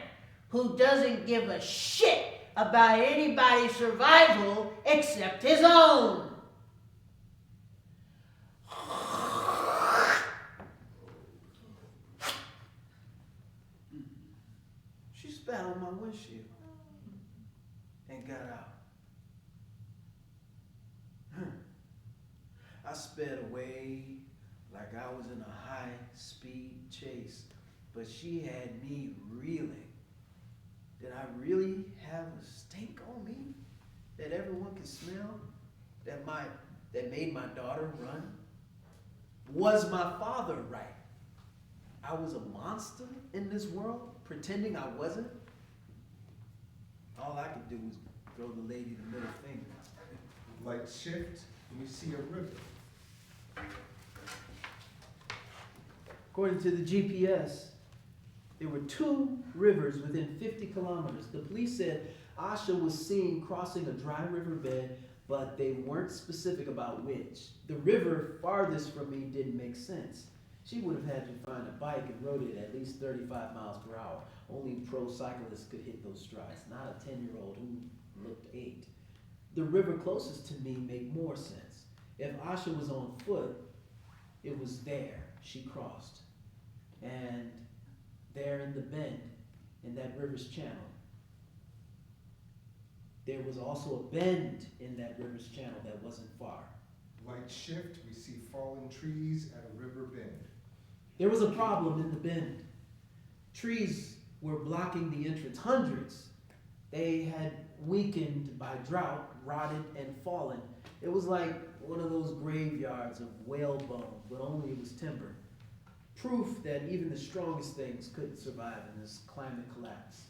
who doesn't give a shit about anybody's survival except his own. She spat on my windshield and got out. I sped away like I was in a high-speed chase, but she had me reeling. Did I really have a stink on me that everyone could smell? That made my daughter run? Was my father right? I was a monster in this world, pretending I wasn't? All I could do was throw the lady the middle finger. Light shift, and you see a river. According to the GPS, there were 2 rivers within 50 kilometers. The police said Asha was seen crossing a dry riverbed, but they weren't specific about which. The river farthest from me didn't make sense. She would have had to find a bike and rode it at least 35 miles per hour. Only pro cyclists could hit those strides, not a 10-year-old who looked 8. The river closest to me made more sense. If Asha was on foot, it was there she crossed. And there in the bend, in that river's channel, there was also a bend in that river's channel that wasn't far. Light shift, we see fallen trees at a river bend. There was a problem in the bend. Trees were blocking the entrance, hundreds. They had weakened by drought, rotted, and fallen. It was like one of those graveyards of whalebone, but only it was timber. Proof that even the strongest things couldn't survive in this climate collapse.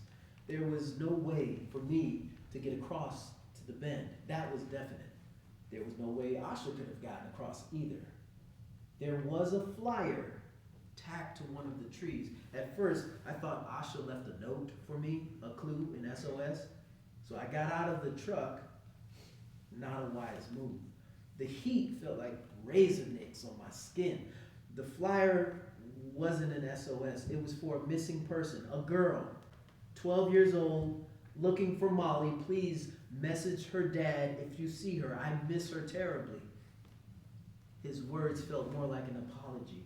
There was no way for me to get across to the bend. That was definite. There was no way Asha could have gotten across either. There was a flyer tacked to one of the trees. At first, I thought Asha left a note for me, a clue, an SOS. So I got out of the truck, not a wise move. The heat felt like razor nicks on my skin. The flyer wasn't an SOS. It was for a missing person, a girl, 12 years old, looking for Molly. Please message her dad if you see her. I miss her terribly. His words felt more like an apology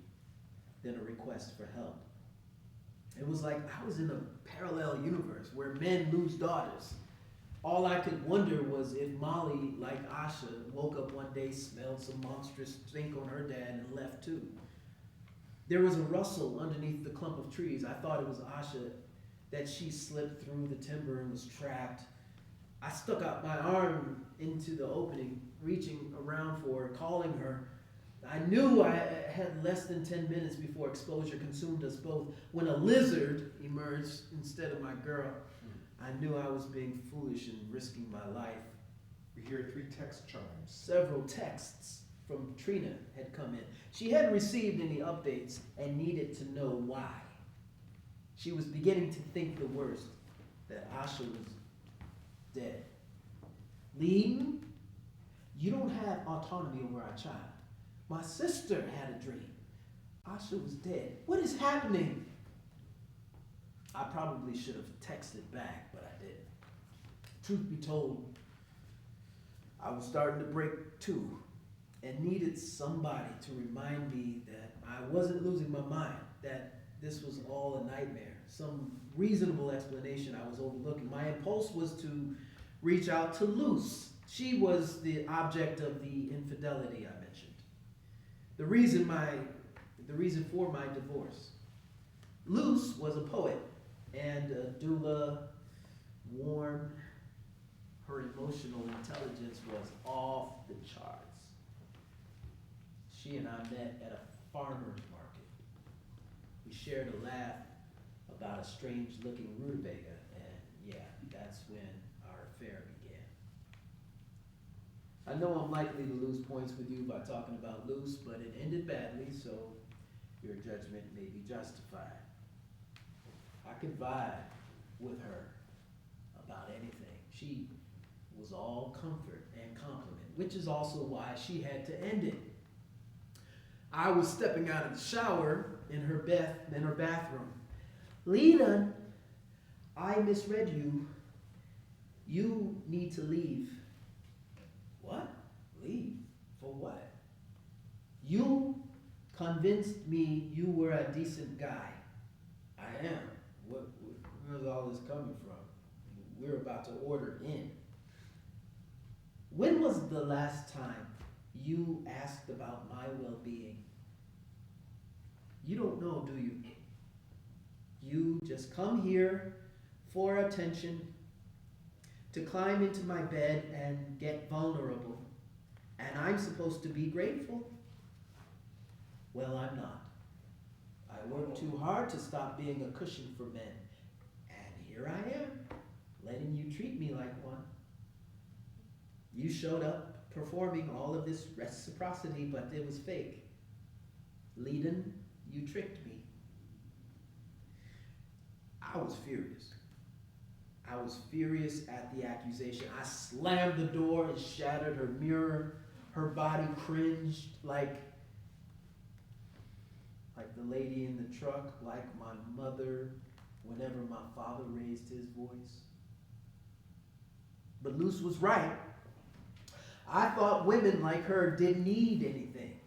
than a request for help. It was like I was in a parallel universe where men lose daughters. All I could wonder was if Molly, like Asha, woke up one day, smelled some monstrous stink on her dad, and left too. There was a rustle underneath the clump of trees. I thought it was Asha, that she slipped through the timber and was trapped. I stuck out my arm into the opening, reaching around for her, calling her. I knew I had less than 10 minutes before exposure consumed us both, when a lizard emerged instead of my girl. I knew I was being foolish and risking my life. We hear 3 text chimes. Several texts from Trina had come in. She hadn't received any updates and needed to know why. She was beginning to think the worst, that Asha was dead. Lee, you don't have autonomy over our child. My sister had a dream. Asha was dead. What is happening? I probably should have texted back, but I didn't. Truth be told, I was starting to break too, and needed somebody to remind me that I wasn't losing my mind, that this was all a nightmare, some reasonable explanation I was overlooking. My impulse was to reach out to Luce. She was the object of the infidelity I mentioned. The reason for my divorce. Luce was a poet and a doula, warm. Her emotional intelligence was off the charts. She and I met at a farmer's market. We shared a laugh about a strange-looking rutabaga, and yeah, that's when our affair began. I know I'm likely to lose points with you by talking about Luce, but it ended badly, so your judgment may be justified. I could vibe with her about anything. She was all comfort and compliment, which is also why she had to end it. I was stepping out of the shower in her bathroom. Lena, I misread you. You need to leave. What? Leave? For what? You convinced me you were a decent guy. I am. Where's all this coming from? We're about to order in. When was the last time you asked about my well-being? You don't know, do you? You just come here for attention, to climb into my bed and get vulnerable, and I'm supposed to be grateful? Well, I'm not. I worked too hard to stop being a cushion for men, and here I am, letting you treat me like one. You showed up performing all of this reciprocity, but it was fake. Leiden, you tricked me. I was furious. I was furious at the accusation. I slammed the door and shattered her mirror. Her body cringed like the lady in the truck, like my mother whenever my father raised his voice. But Luce was right. I thought women like her didn't need anything,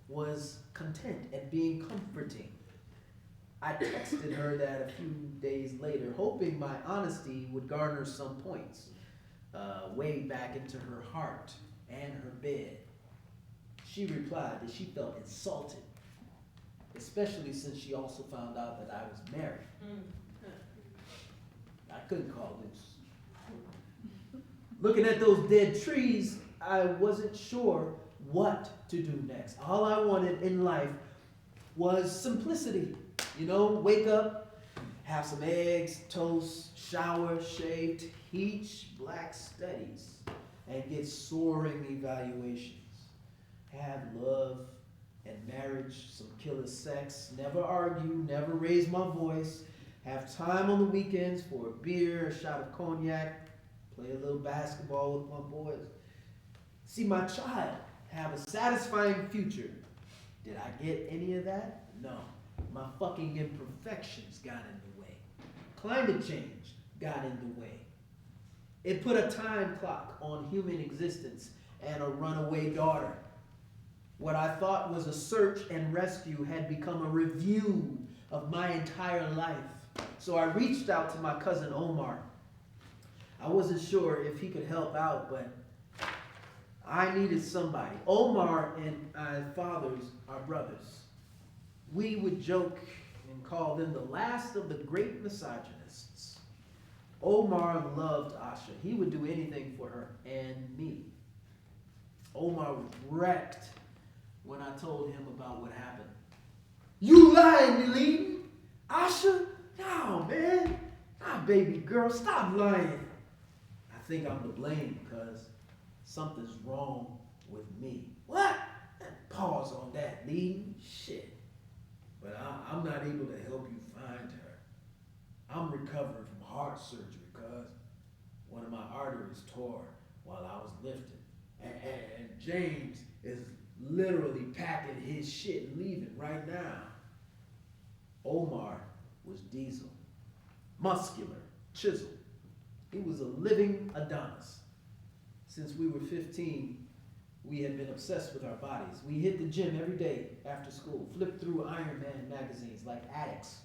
was content at being comforting. I texted her that a few days later, hoping my honesty would garner some points, way back into her heart and her bed. She replied that she felt insulted, especially since she also found out that I was married. I couldn't call Luce. Looking at those dead trees, I wasn't sure what to do next. All I wanted in life was simplicity. You know, wake up, have some eggs, toast, shower, shave, teach black studies, and get soaring evaluations. Have love and marriage, some killer sex, never argue, never raise my voice, have time on the weekends for a beer, a shot of cognac, play a little basketball with my boys. See my child have a satisfying future. Did I get any of that? No. My fucking imperfections got in the way. Climate change got in the way. It put a time clock on human existence and a runaway daughter. What I thought was a search and rescue had become a review of my entire life. So I reached out to my cousin Omar. I wasn't sure if he could help out, but I needed somebody. Omar and my fathers are brothers. We would joke and call them the last of the great misogynists. Omar loved Asha. He would do anything for her and me. Omar was wrecked when I told him about what happened. You lying, Leiden? Asha? No, man. Nah, baby girl, stop lying. I think I'm to blame because something's wrong with me. What? Pause on that, Leiden. Shit. But I'm not able to help you find her. I'm recovering from heart surgery because one of my arteries tore while I was lifting. And James is literally packing his shit and leaving right now. Omar was Diesel. Muscular, chiseled. He was a living Adonis. Since we were 15, we had been obsessed with our bodies. We hit the gym every day after school, flipped through Iron Man magazines like addicts.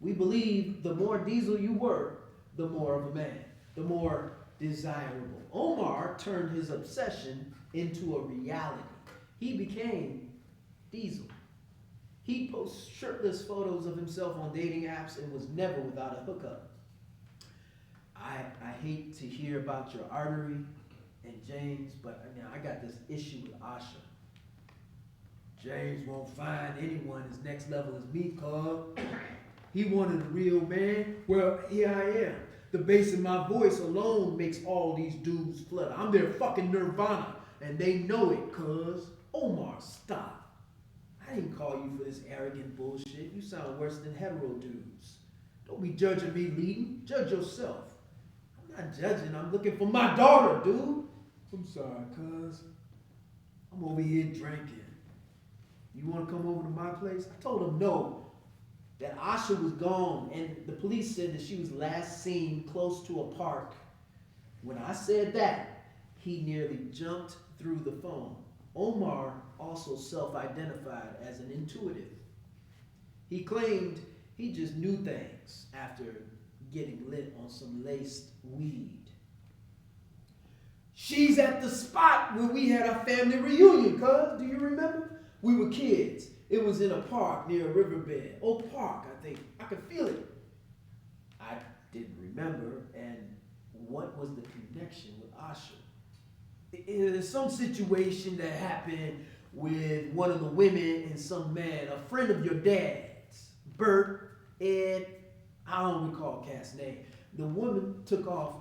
We believed the more Diesel you were, the more of a man, the more desirable. Omar turned his obsession into a reality. He became Diesel. He'd post shirtless photos of himself on dating apps and was never without a hookup. I hate to hear about your artery and James, but I got this issue with Asha. James won't find anyone as next level as me, cuz. He wanted a real man. Well, here I am. The bass in my voice alone makes all these dudes flutter. I'm their fucking Nirvana, and they know it, cuz. Omar, stop. I didn't call you for this arrogant bullshit. You sound worse than hetero dudes. Don't be judging me, Leiden. Judge yourself. I'm not judging. I'm looking for my daughter, dude. I'm sorry, cuz. I'm over here drinking. You want to come over to my place? I told him no. That Asha was gone, and the police said that she was last seen close to a park When I said that, he nearly jumped through the phone. Omar also self-identified as an intuitive. He claimed he just knew things after getting lit on some laced weed. She's at the spot where we had our family reunion, cuz. Do you remember? We were kids. It was in a park near a riverbed. Oak Park, I think. I could feel it. I didn't remember, and what was the connection with Asha? It's some situation that happened with one of the women and some man, a friend of your dad's, Bert, Ed, I don't recall Cat's name. The women took a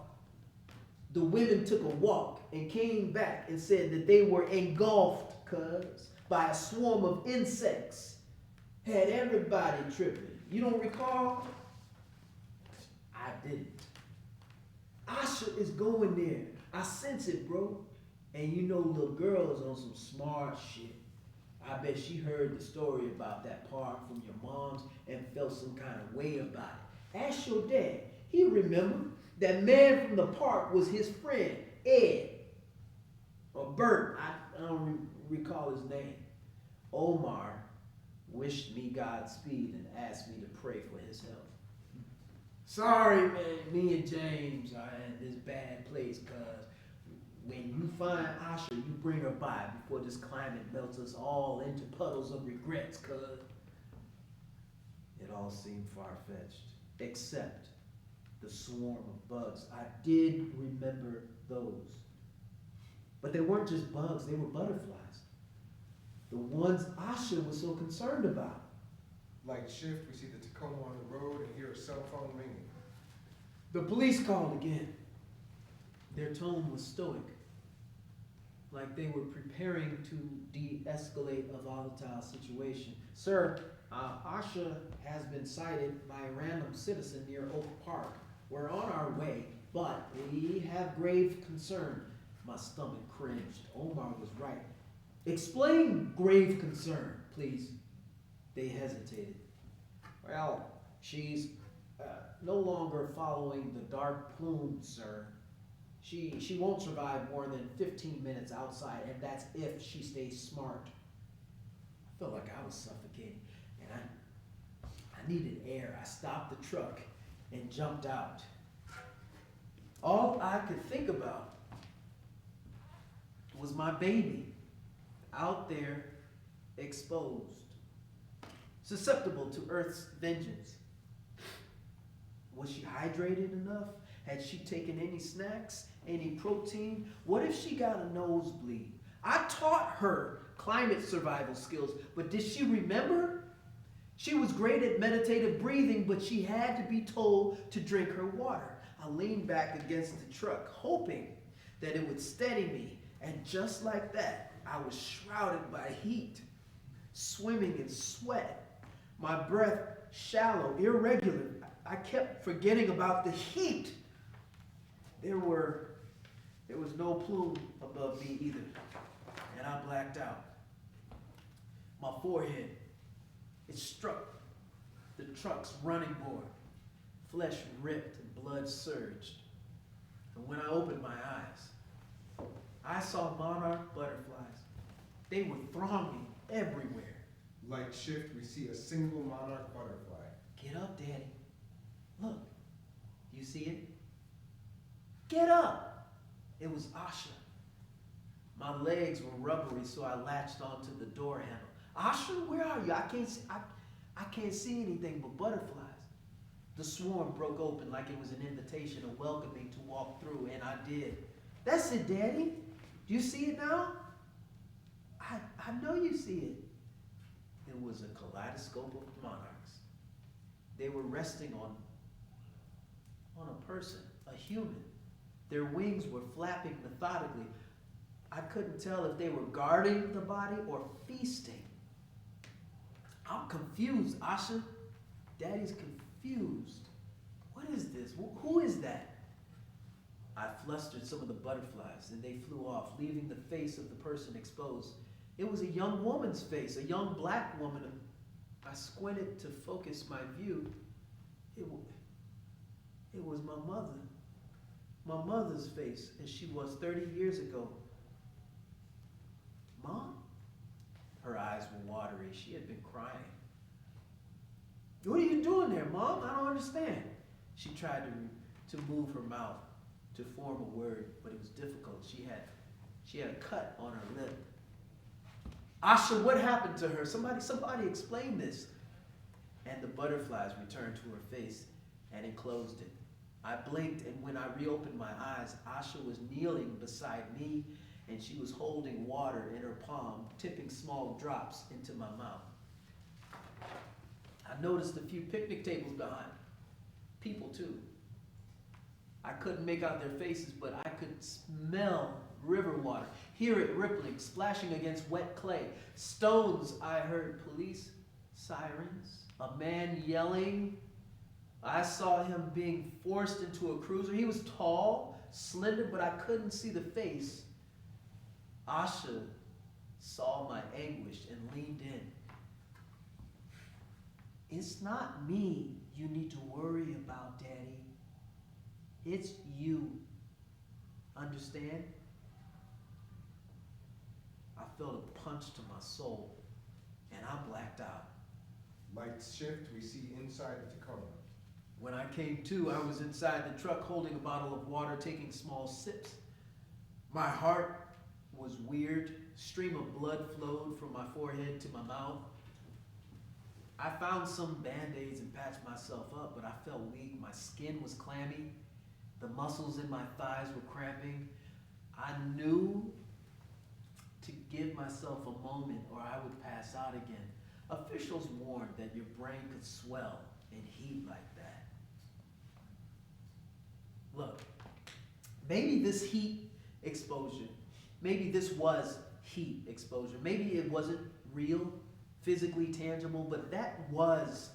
walk and came back and said that they were engulfed, cuz, by a swarm of insects. Had everybody tripping. You don't recall? I didn't. Asha is going there. I sense it, bro. And you know little girl is on some smart shit. I bet she heard the story about that park from your mom's and felt some kind of way about it. Ask your dad. He remembered that man from the park was his friend, Ed. Or Bert. I don't recall his name. Omar wished me Godspeed and asked me to pray for his health. Sorry, man, me and James are in this bad place, cuz when you find Asha, you bring her by before this climate melts us all into puddles of regrets, cuz. It all seemed far-fetched, except the swarm of bugs. I did remember those. But they weren't just bugs, they were butterflies. The ones Asha was so concerned about. Light shift, we see the Tacoma on the road and hear a cell phone ringing. The police called again. Their tone was stoic, like they were preparing to de-escalate a volatile situation. Sir, Asha has been sighted by a random citizen near Oak Park. We're on our way, but we have grave concern. My stomach cringed. Omar was right. Explain grave concern, please. They hesitated. Well, she's no longer following the dark plume, sir. She won't survive more than 15 minutes outside, and that's if she stays smart. I felt like I was suffocating, and I needed air. I stopped the truck and jumped out. All I could think about was my baby out there exposed, susceptible to Earth's vengeance. Was she hydrated enough? Had she taken any snacks, any protein? What if she got a nosebleed? I taught her climate survival skills, but did she remember? She was great at meditative breathing, but she had to be told to drink her water. I leaned back against the truck, hoping that it would steady me, and just like that, I was shrouded by heat, swimming in sweat, my breath shallow, irregular. I kept forgetting about the heat. There was no plume above me either, and I blacked out. My forehead, it struck the truck's running board. Flesh ripped and blood surged. And when I opened my eyes, I saw monarch butterflies. They were thronging everywhere. Light shift, we see a single monarch butterfly. Get up, Daddy. Look, you see it? Get up! It was Asha. My legs were rubbery, so I latched onto the door handle. Asha, where are you? I can't see anything but butterflies. The swarm broke open like it was an invitation to welcome me to walk through, and I did. That's it, Daddy. Do you see it now? I know you see it. It was a kaleidoscope of monarchs. They were resting on a person, a human. Their wings were flapping methodically. I couldn't tell if they were guarding the body or feasting. I'm confused, Asha. Daddy's confused. What is this? Who is that? I flustered some of the butterflies, and they flew off, leaving the face of the person exposed. It was a young woman's face, a young black woman. I squinted to focus my view. It was my mother. my mother's face as she was 30 years ago. Mom? Her eyes were watery. She had been crying. What are you doing there, Mom? I don't understand. She tried to move her mouth to form a word, but it was difficult. She had a cut on her lip. Asha, what happened to her? Somebody explain this. And the butterflies returned to her face and enclosed it. I blinked, and when I reopened my eyes, Asha was kneeling beside me, and she was holding water in her palm, tipping small drops into my mouth. I noticed a few picnic tables behind. People, too. I couldn't make out their faces, but I could smell river water, hear it rippling, splashing against wet clay. Stones, I heard police sirens, a man yelling. I saw him being forced into a cruiser. He was tall, slender, but I couldn't see the face. Asha saw my anguish and leaned in. It's not me you need to worry about, Daddy. It's you. Understand? I felt a punch to my soul, and I blacked out. Lights shift, we see inside the Tacoma. When I came to, I was inside the truck holding a bottle of water, taking small sips. My heart was weird. A stream of blood flowed from my forehead to my mouth. I found some Band-Aids and patched myself up, but I felt weak. My skin was clammy. The muscles in my thighs were cramping. I knew to give myself a moment or I would pass out again. Officials warned that your brain could swell in heat like that. Look, maybe this heat exposure, maybe this was heat exposure. Maybe it wasn't real, physically tangible, but that was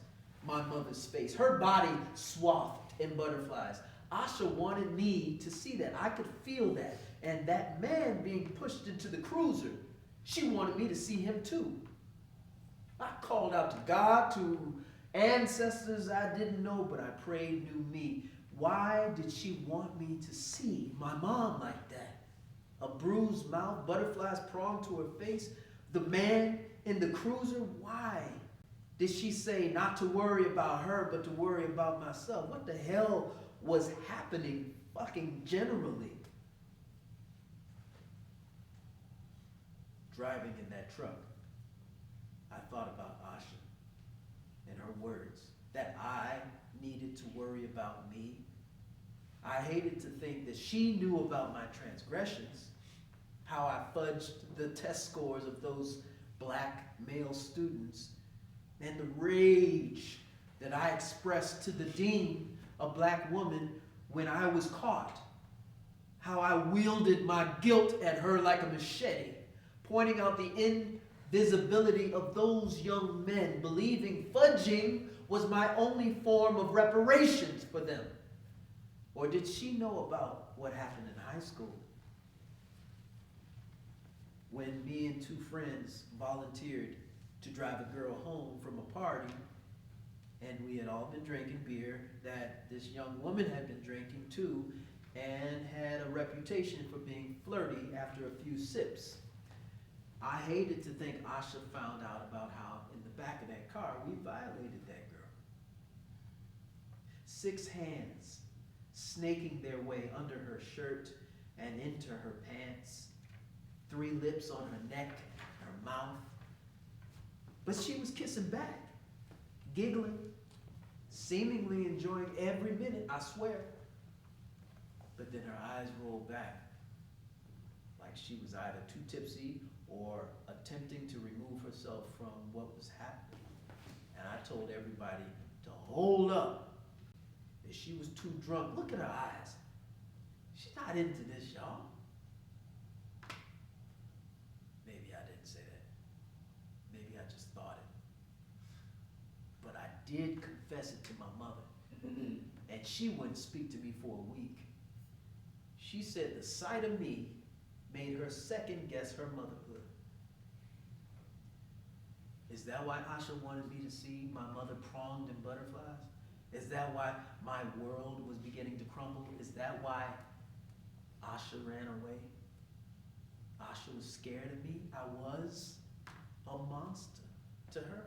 my mother's face. Her body swathed in butterflies. Asha wanted me to see that. I could feel that. And that man being pushed into the cruiser, she wanted me to see him too. I called out to God, to ancestors I didn't know, but I prayed knew me. Why did she want me to see my mom like that? A bruised mouth, butterflies pronged to her face, the man in the cruiser, why did she say not to worry about her, but to worry about myself? What the hell was happening fucking generally? Driving in that truck, I thought about Asha and her words, that I needed to worry about me. I hated to think that she knew about my transgressions, how I fudged the test scores of those black male students, and the rage that I expressed to the dean, a black woman, when I was caught. How I wielded my guilt at her like a machete, pointing out the invisibility of those young men, believing fudging was my only form of reparations for them. Or did she know about what happened in high school? When me and two friends volunteered to drive a girl home from a party, and we had all been drinking beer that this young woman had been drinking too, and had a reputation for being flirty after a few sips. I hated to think Asha found out about how in the back of that car we violated that girl. 6 hands snaking their way under her shirt and into her pants, 3 lips on her neck, her mouth. But she was kissing back, giggling, seemingly enjoying every minute, I swear. But then her eyes rolled back, like she was either too tipsy or attempting to remove herself from what was happening. And I told everybody to hold up. If she was too drunk, look at her eyes. She's not into this, y'all. Maybe I didn't say that. Maybe I just thought it. But I did confess it to my mother. And she wouldn't speak to me for a week. She said the sight of me made her second guess her motherhood. Is that why Asha wanted me to see my mother pronged in butterflies? Is that why my world was beginning to crumble? Is that why Asha ran away. Asha was scared of me. I was a monster to her.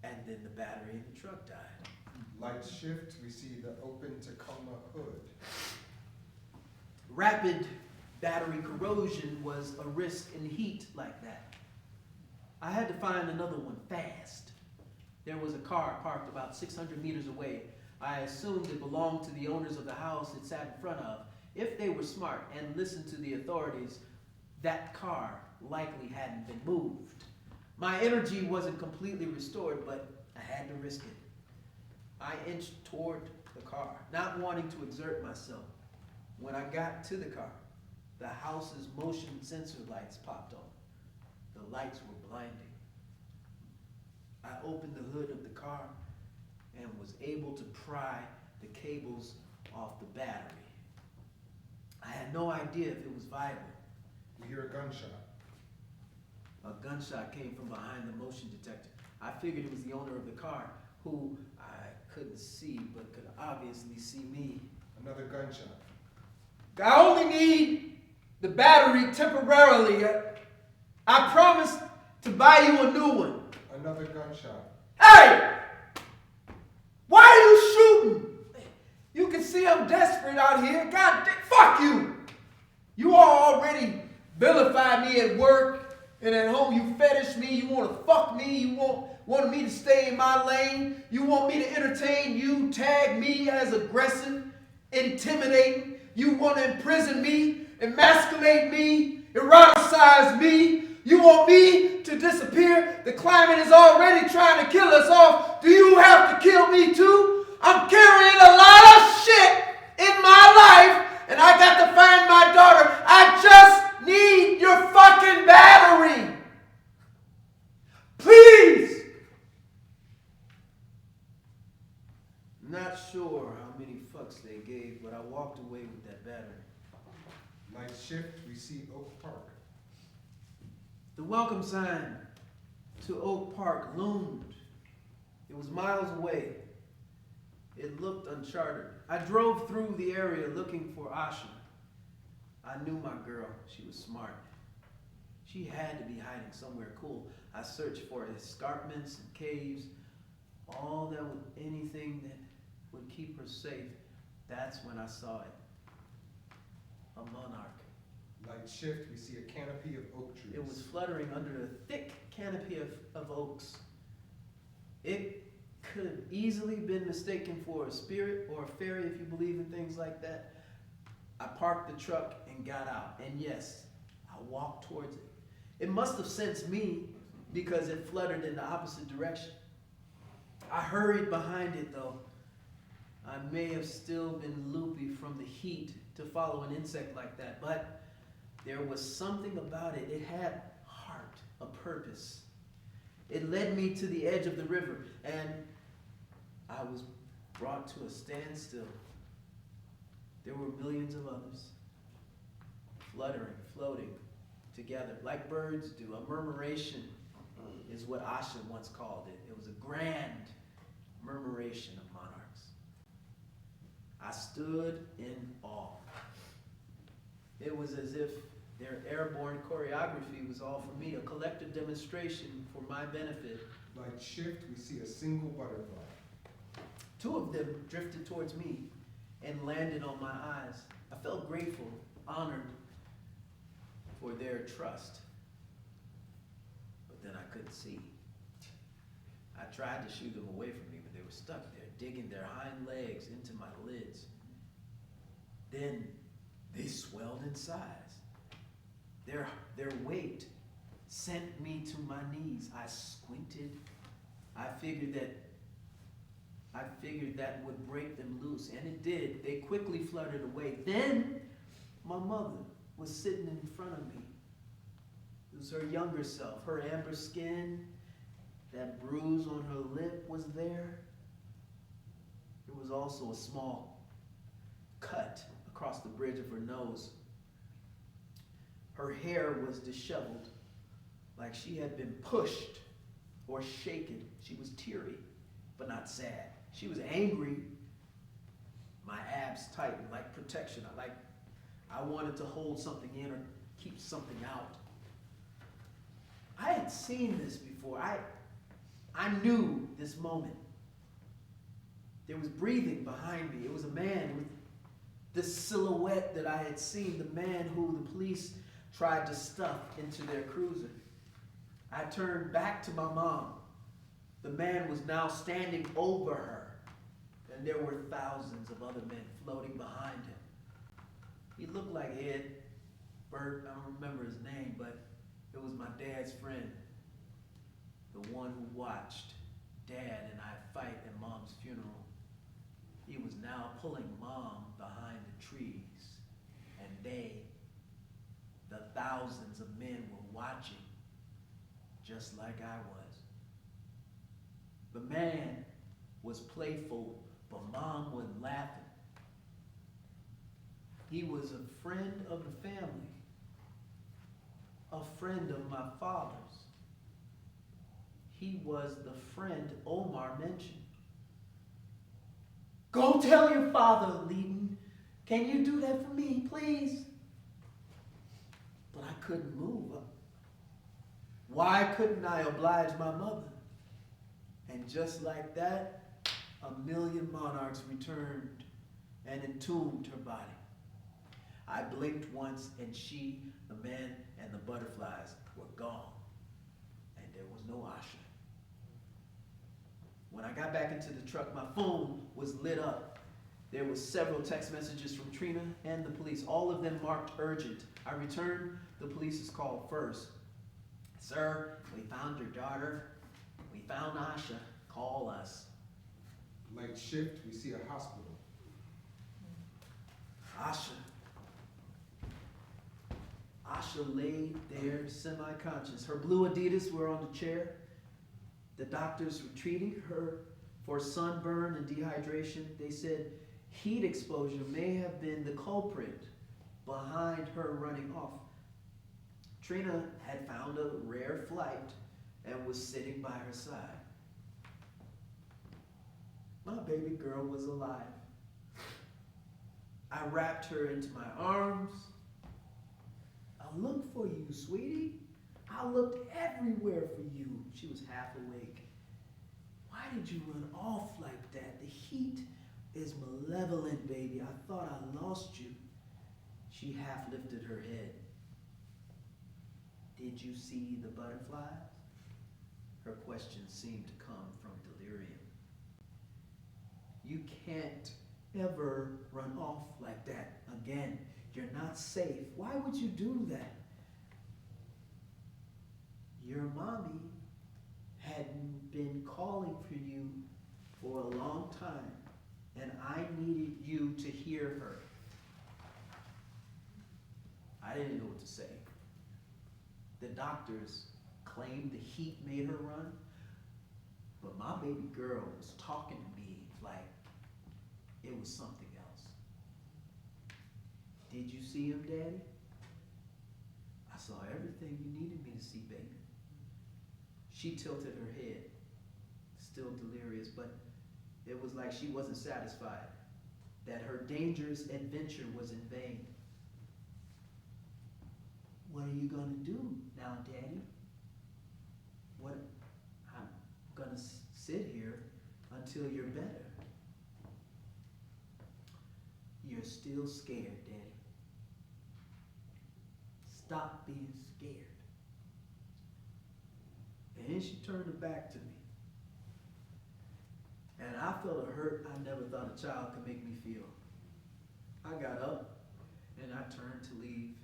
And then the battery in the truck died. Light shift, we see the open Tacoma hood. Rapid battery corrosion was a risk in heat like that. I had to find another one fast. There was a car parked about 600 meters away. I assumed it belonged to the owners of the house it sat in front of. If they were smart and listened to the authorities, that car likely hadn't been moved. My energy wasn't completely restored, but I had to risk it. I inched toward the car, not wanting to exert myself. When I got to the car, the house's motion sensor lights popped on. The lights were blinding. I opened the hood of the car and was able to pry the cables off the battery. I had no idea if it was viable. We hear a gunshot. A gunshot came from behind the motion detector. I figured it was the owner of the car, who I couldn't see but could obviously see me. Another gunshot. I only need the battery temporarily. I promised to buy you a new one. Another gunshot. Hey! Why are you shooting? You can see I'm desperate out here. God damn, fuck you! You all already vilified me at work and at home. You fetish me. You want to fuck me. You want me to stay in my lane. You want me to entertain you, tag me as aggressive, intimidating. You want to imprison me, emasculate me, eroticize me. You want me to disappear? The climate is already trying to kill us off. Do you have to kill me too? I'm carrying a lot of shit in my life, and I got to find my daughter. I just need your fucking battery. Please. Not sure how many fucks they gave, but I walked away with that battery. Light shift, we see Oak Park. The welcome sign to Oak Park loomed. It was miles away. It looked uncharted. I drove through the area looking for Asha. I knew my girl. She was smart. She had to be hiding somewhere cool. I searched for escarpments and caves, anything that would keep her safe. That's when I saw it. A monarch. Light shift, we see a canopy of oak trees. It was fluttering under a thick canopy of oaks. It could have easily been mistaken for a spirit or a fairy if you believe in things like that. I parked the truck and got out. And yes, I walked towards it. It must have sensed me because it fluttered in the opposite direction. I hurried behind it though. I may have still been loopy from the heat to follow an insect like that, but there was something about it. It had heart, a purpose. It led me to the edge of the river, and I was brought to a standstill. There were millions of others, fluttering, floating together, like birds do. A murmuration is what Asha once called it. It was a grand murmuration of monarchs. I stood in awe. It was as if their airborne choreography was all for me, a collective demonstration for my benefit. Light shift, we see a single butterfly. Two of them drifted towards me and landed on my eyes. I felt grateful, honored for their trust. But then I couldn't see. I tried to shoo them away from me, but they were stuck there, digging their hind legs into my lids. Then they swelled in size. Their weight sent me to my knees. I squinted. I figured that would break them loose, and it did. They quickly fluttered away. Then my mother was sitting in front of me. It was her younger self. Her amber skin, that bruise on her lip was there. There was also a small cut across the bridge of her nose. Her hair was disheveled, like she had been pushed or shaken. She was teary, but not sad. She was angry, my abs tightened, like protection. I wanted to hold something in or keep something out. I had seen this before. I knew this moment. There was breathing behind me. It was a man with this silhouette that I had seen, the man who the police tried to stuff into their cruiser. I turned back to my mom. The man was now standing over her, and there were thousands of other men floating behind him. He looked like Ed Bert, I don't remember his name, but it was my dad's friend, the one who watched Dad and I fight at Mom's funeral. He was now pulling Mom behind the trees, and the thousands of men were watching, just like I was. The man was playful, but Mom was laughing. He was a friend of the family, a friend of my father's. He was the friend Omar mentioned. Go tell your father, Leeton. Can you do that for me, please? But I couldn't move. Why couldn't I oblige my mother? And just like that, 1,000,000 monarchs returned and entombed her body. I blinked once, and she, the man, and the butterflies were gone, and there was no Asha. When I got back into the truck, my phone was lit up. There were several text messages from Trina and the police, all of them marked urgent. I returned the police's call first. Sir, we found your daughter. We found Asha. Call us. Light shift, we see a hospital. Asha. Asha laid there semi-conscious. Her blue Adidas were on the chair. The doctors were treating her for sunburn and dehydration. They said heat exposure may have been the culprit behind her running off. Trina had found a rare flight and was sitting by her side. My baby girl was alive. I wrapped her into my arms. I looked for you, sweetie. I looked everywhere for you. She was half awake. Why did you run off like that? The heat is malevolent, baby. I thought I lost you. She half lifted her head. Did you see the butterflies? Her question seemed to come from delirium. You can't ever run off like that again. You're not safe. Why would you do that? Your mommy had been calling for you for a long time, and I needed you to hear her. I didn't know what to say. The doctors claimed the heat made her run, but my baby girl was talking to me like it was something else. Did you see him, Daddy? I saw everything you needed me to see, baby. She tilted her head, still delirious, but it was like she wasn't satisfied, that her dangerous adventure was in vain. What are you gonna do now, Daddy? What? I'm gonna sit here until you're better. You're still scared, Daddy. Stop being scared. And then she turned her back to me. And I felt a hurt I never thought a child could make me feel. I got up and I turned to leave.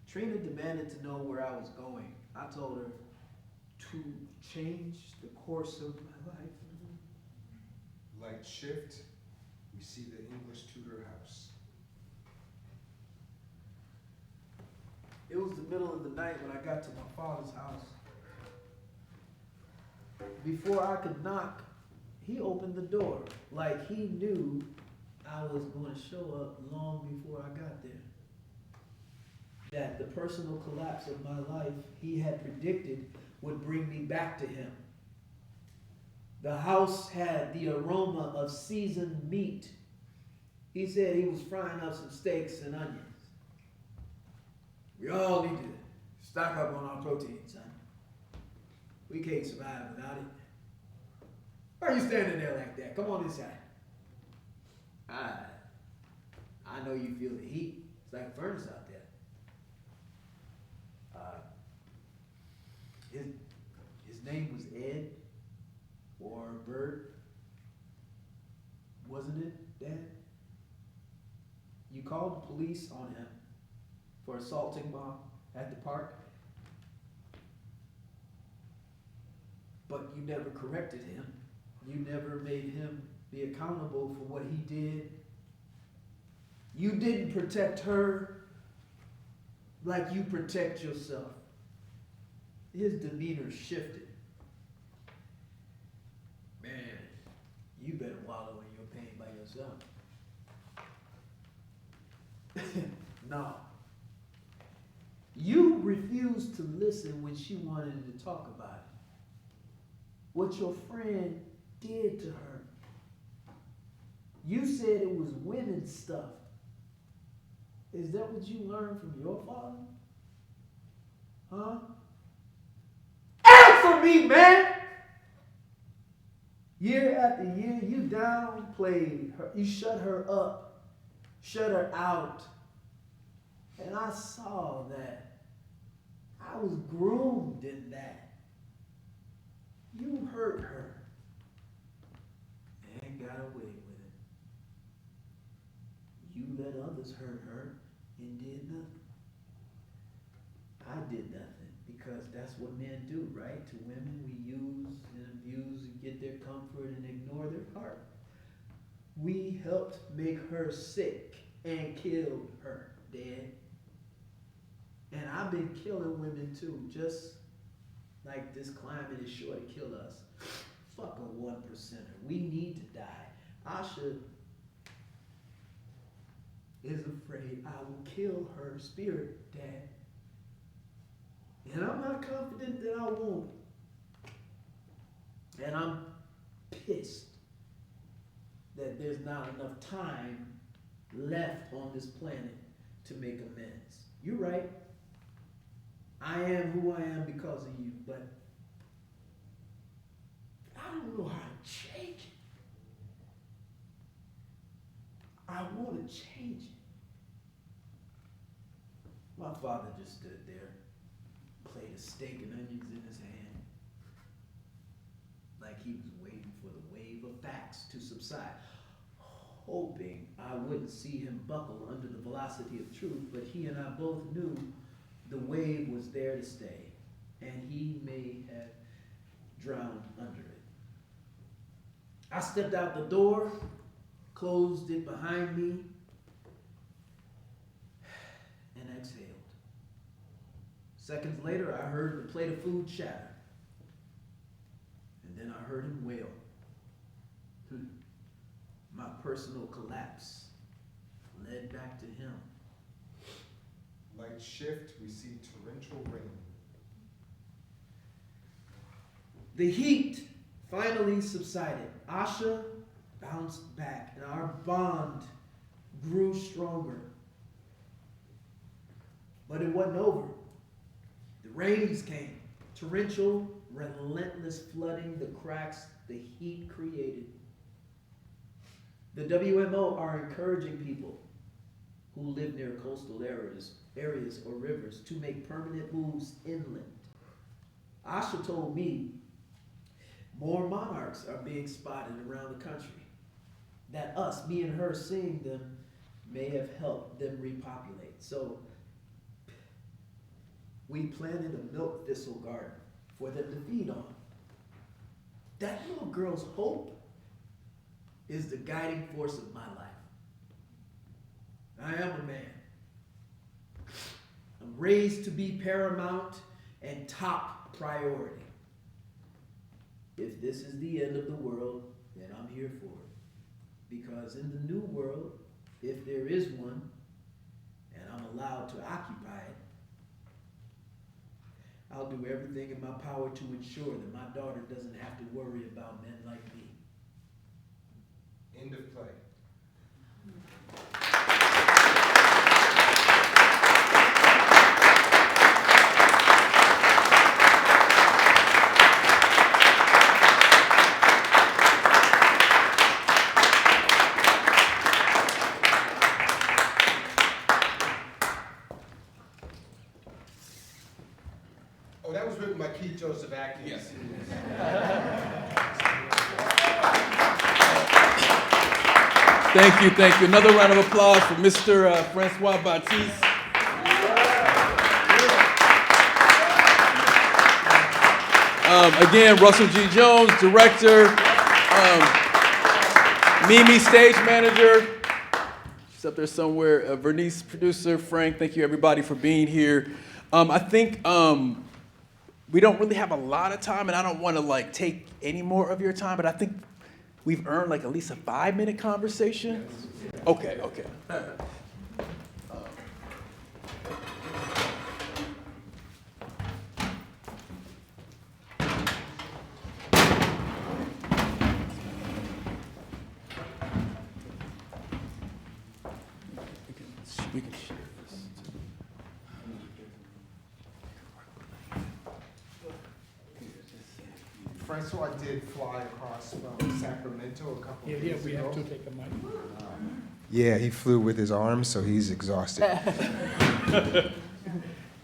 Trina demanded to know where I was going. I told her to change the course of my life. Light shift, we see the English Tudor house. It was the middle of the night when I got to my father's house. Before I could knock, he opened the door like he knew I was going to show up long before I got there. That the personal collapse of my life he had predicted would bring me back to him. The house had the aroma of seasoned meat He said he was frying up some steaks and onions. We all need to stock up on our protein, son. We can't survive without it. Why are you standing there like that? Come on inside. I know you feel the heat. It's like a furnace out there. His name was Ed or Bert, wasn't it, Dad? You called the police on him for assaulting Mom at the park, but you never corrected him. You never made him be accountable for what he did. You didn't protect her like you protect yourself. His demeanor shifted. Man, you better wallow in your pain by yourself. No. You refused to listen when she wanted to talk about it. What your friend did to her. You said it was women's stuff. Is that what you learned from your father? Huh? Answer me, man! Year after year, you downplayed her. You shut her up. Shut her out. And I saw that. I was groomed in that. You hurt her and got away with it. You let others hurt her and did nothing. I did nothing because that's what men do, right? To women, we use and abuse and get their comfort and ignore their heart. We helped make her sick and killed her, Dad. And I've been killing women too, just like this climate is sure to kill us. Fuck a 1%er. We need to die. Asha is afraid I will kill her spirit, Dad. And I'm not confident that I won't. And I'm pissed that there's not enough time left on this planet to make amends. You're right. I am who I am because of you, but I don't know how to change it. I want to change it. My father just stood there, played a steak and onions in his hand, like he was waiting for the wave of facts to subside, hoping I wouldn't see him buckle under the velocity of truth, but he and I both knew the wave was there to stay, and he may have drowned under it. I stepped out the door, closed it behind me, and exhaled. Seconds later, I heard the plate of food shatter, and then I heard him wail. My personal collapse led back to him. Light shift, we see torrential rain. The heat finally subsided. Asha bounced back, and our bond grew stronger. But it wasn't over. The rains came, torrential, relentless flooding the cracks the heat created. The WMO are encouraging people who live near coastal areas or rivers to make permanent moves inland. Asha told me more monarchs are being spotted around the country. That us, me and her, seeing them may have helped them repopulate. So we planted a milk thistle garden for them to feed on. That little girl's hope is the guiding force of my life. I am a man. I'm raised to be paramount and top priority. If this is the end of the world, then I'm here for it. Because in the new world, if there is one, and I'm allowed to occupy it, I'll do everything in my power to ensure that my daughter doesn't have to worry about men like me. End of play. Thank you, thank you. Another round of applause for Mr. Francois Baptiste. Again, Russell G. Jones, director. Mimi, stage manager. She's up there somewhere. Vernice, producer. Frank, thank you everybody for being here. I think we don't really have a lot of time, and I don't want to like take any more of your time, but I think we've earned like at least a 5-minute conversation. Okay, okay. We can share this. Francois did fly across from Sacramento a couple of days we ago. have to take a mic. Yeah, he flew with his arms, so he's exhausted.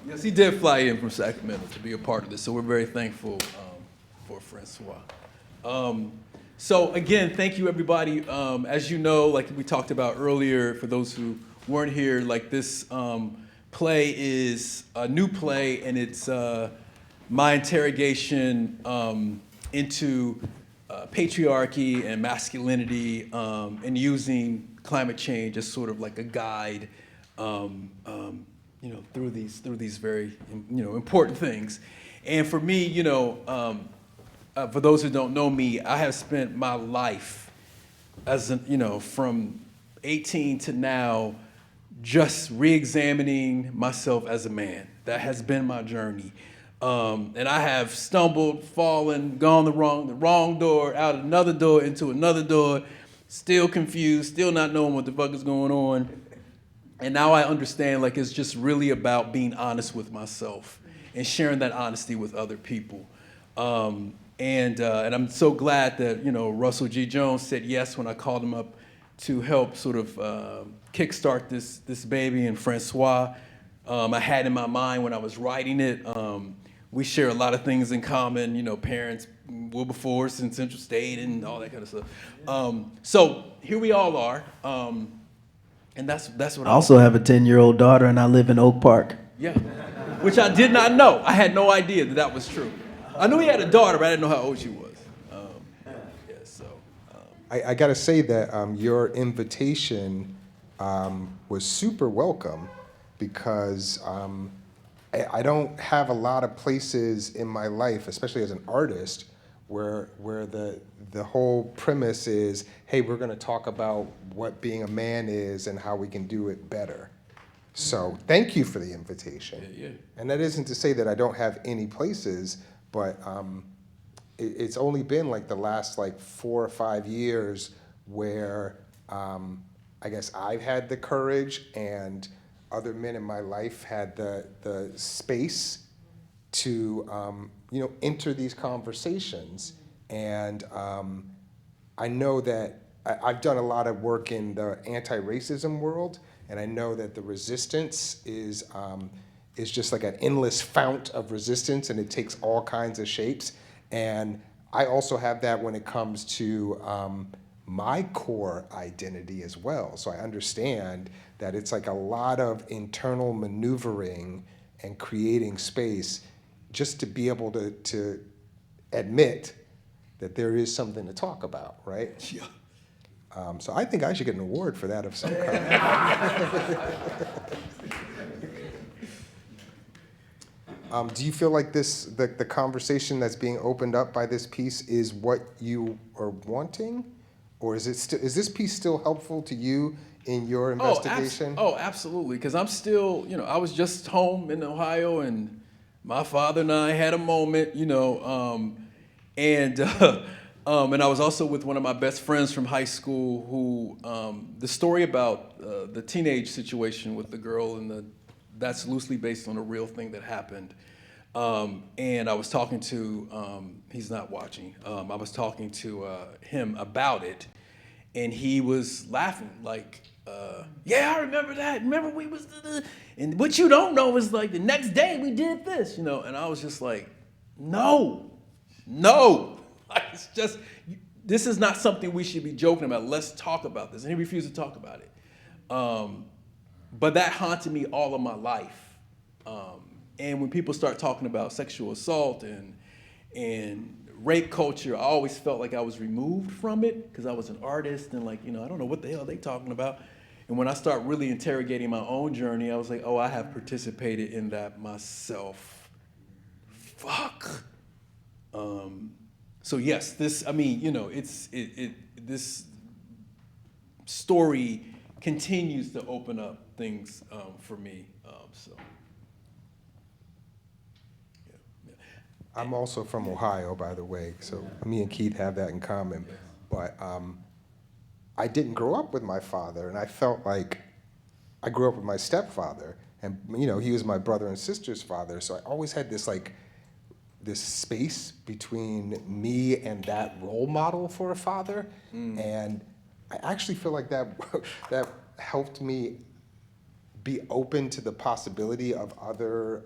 Yes, he did fly in from Sacramento to be a part of this, so we're very thankful for Francois. So again, thank you everybody. As you know, like we talked about earlier, for those who weren't here, like this play is a new play, and it's my interrogation into patriarchy and masculinity, and using climate change as sort of like a guide, through these very important things. And for me, for those who don't know me, I have spent my life as from 18 to now, just re-examining myself as a man. That has been my journey. And I have stumbled, fallen, gone the wrong door, out another door, into another door, still confused, still not knowing what the fuck is going on. And now I understand, like, it's just really about being honest with myself and sharing that honesty with other people. And I'm so glad that, Russell G. Jones said yes when I called him up to help sort of kickstart this baby, and Francois. I had in my mind when I was writing it. We share a lot of things in common, parents, Wilberforce and Central State and all that kind of stuff. So here we all are, and that's what I also have a 10-year-old daughter, and I live in Oak Park. Yeah, which I did not know. I had no idea that was true. I knew he had a daughter, but I didn't know how old she was. I got to say that your invitation was super welcome, because I don't have a lot of places in my life, especially as an artist, where the whole premise is, hey, we're going to talk about what being a man is and how we can do it better. So thank you for the invitation. Yeah. And that isn't to say that I don't have any places, but it's only been like the last 4 or 5 years where I guess I've had the courage, and other men in my life had the space to enter these conversations. And I know that I've done a lot of work in the anti-racism world, and I know that the resistance is just like an endless fount of resistance, and it takes all kinds of shapes. And I also have that when it comes to my core identity as well. So I understand that it's like a lot of internal maneuvering and creating space just to be able to admit that there is something to talk about, right? Yeah. So I think I should get an award for that of some kind. Do you feel like the conversation that's being opened up by this piece is what you are wanting? Or is this piece still helpful to you in your investigation? Oh, absolutely. Because I'm still, I was just home in Ohio, and my father and I had a moment, and I was also with one of my best friends from high school who, the story about the teenage situation with the girl, that's loosely based on a real thing that happened. And I was talking to, he's not watching, I was talking to him about it, and he was laughing like, yeah, I remember that. Remember we was, and what you don't know is like the next day we did this, and I was just like, no. Like, it's just, this is not something we should be joking about. Let's talk about this. And he refused to talk about it. But that haunted me all of my life. And when people start talking about sexual assault and rape culture, I always felt like I was removed from it because I was an artist and like, I don't know what the hell they talking about. And when I start really interrogating my own journey, I was like, oh, I have participated in that myself. Fuck. So yes, this story continues to open up things for me. I'm also from Ohio, by the way, so me and Keith have that in common. But I didn't grow up with my father, and I felt like I grew up with my stepfather, and he was my brother and sister's father. So I always had this this space between me and that role model for a father, and I actually feel like that helped me be open to the possibility of other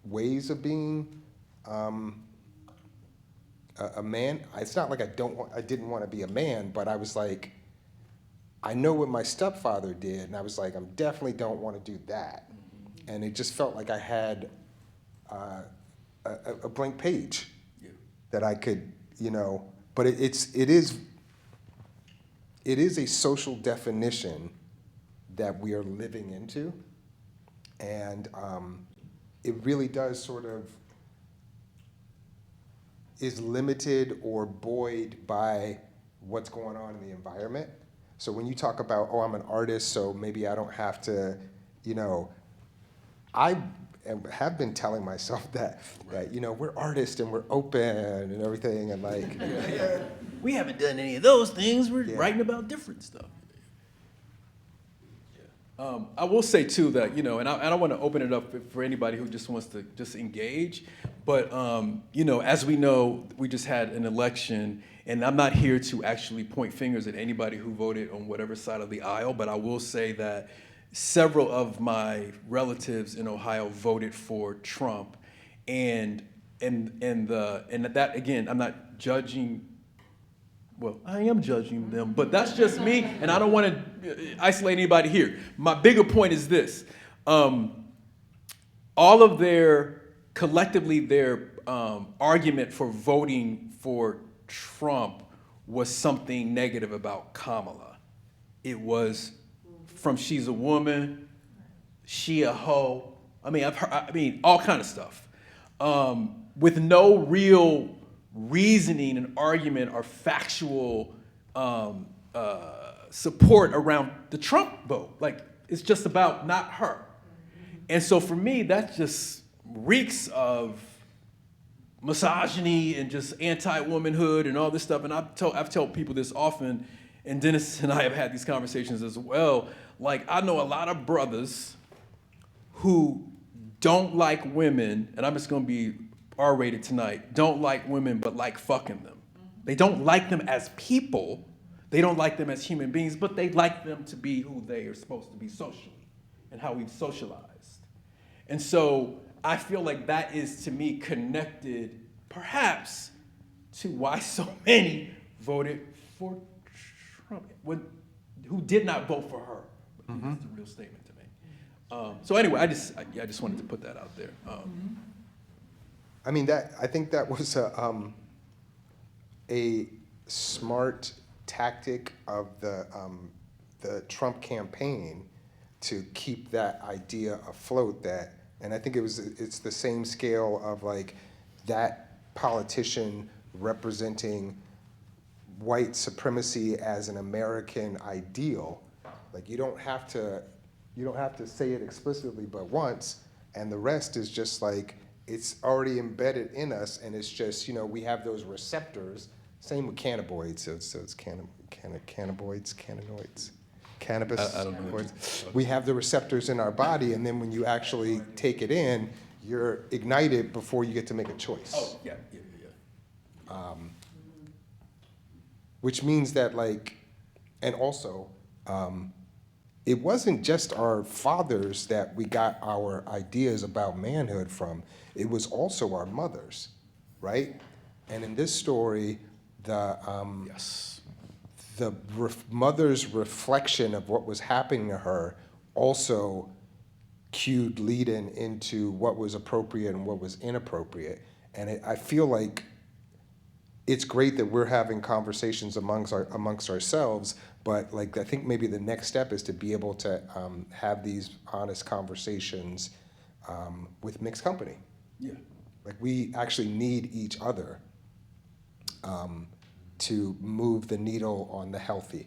ways of being a man. It's not like I didn't want to be a man, but I was like, I know what my stepfather did, and I was like, I definitely don't want to do that. And it just felt like I had a blank page that I could, but it is a social definition that we are living into, and it really does sort of is limited or buoyed by what's going on in the environment. So when you talk about, oh, I'm an artist, so maybe I don't have to, I have been telling myself that we're artists and we're open and everything, and like we haven't done any of those things. We're writing about different stuff. I will say too that and I don't want to open it up for anybody who just wants to just engage, but as we know, we just had an election, and I'm not here to actually point fingers at anybody who voted on whatever side of the aisle, but I will say that several of my relatives in Ohio voted for Trump, and that again, I'm not judging. Well, I am judging them, but that's just me, and I don't want to isolate anybody here. My bigger point is this. All of collectively their argument for voting for Trump was something negative about Kamala. It was from she's a woman, she a hoe. I mean, all kind of stuff. With no real reasoning and argument or factual support around the Trump vote. Like, it's just about not her. And so for me, that just reeks of misogyny and just anti-womanhood and all this stuff. And I've told people this often, and Dennis and I have had these conversations as well. Like, I know a lot of brothers who don't like women, and I'm just gonna be R-rated tonight, don't like women but like fucking them. They don't like them as people, they don't like them as human beings, but they like them to be who they are supposed to be socially and how we've socialized. And so I feel like that is, to me, connected perhaps to why so many voted for Trump, who did not vote for her. That's the real statement to me. So anyway, I just wanted to put that out there. I mean, I think that was a smart tactic of the Trump campaign to keep that idea afloat. And I think it's the same scale of like that politician representing white supremacy as an American ideal. Like, you don't have to say it explicitly but once, and the rest is just like, it's already embedded in us, and it's just, we have those receptors. Same with cannabinoids, so it's cannabinoids, cannabis. I don't know. We have the receptors in our body, and then when you actually take it in, you're ignited before you get to make a choice. Oh, yeah. Which means that, like, and also, it wasn't just our fathers that we got our ideas about manhood from. It was also our mothers, right? And in this story, Yes. the mother's reflection of what was happening to her also cued lead-in into what was appropriate and what was inappropriate. And I feel like it's great that we're having conversations amongst ourselves, but like I think maybe the next step is to be able to have these honest conversations with mixed company. Yeah. Like we actually need each other to move the needle on the healthy.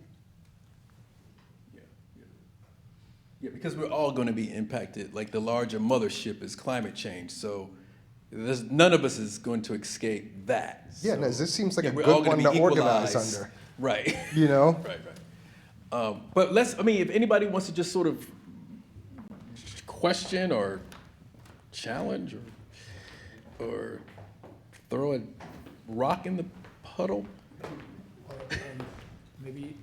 Yeah, because we're all going to be impacted. Like the larger mothership is climate change, so none of us is going to escape that. Yeah, So, no, this seems like a we're good all gonna one be to organize equalized. under. Right. You know? Right. But if anybody wants to just sort of question or challenge or throw a rock in the puddle. Maybe you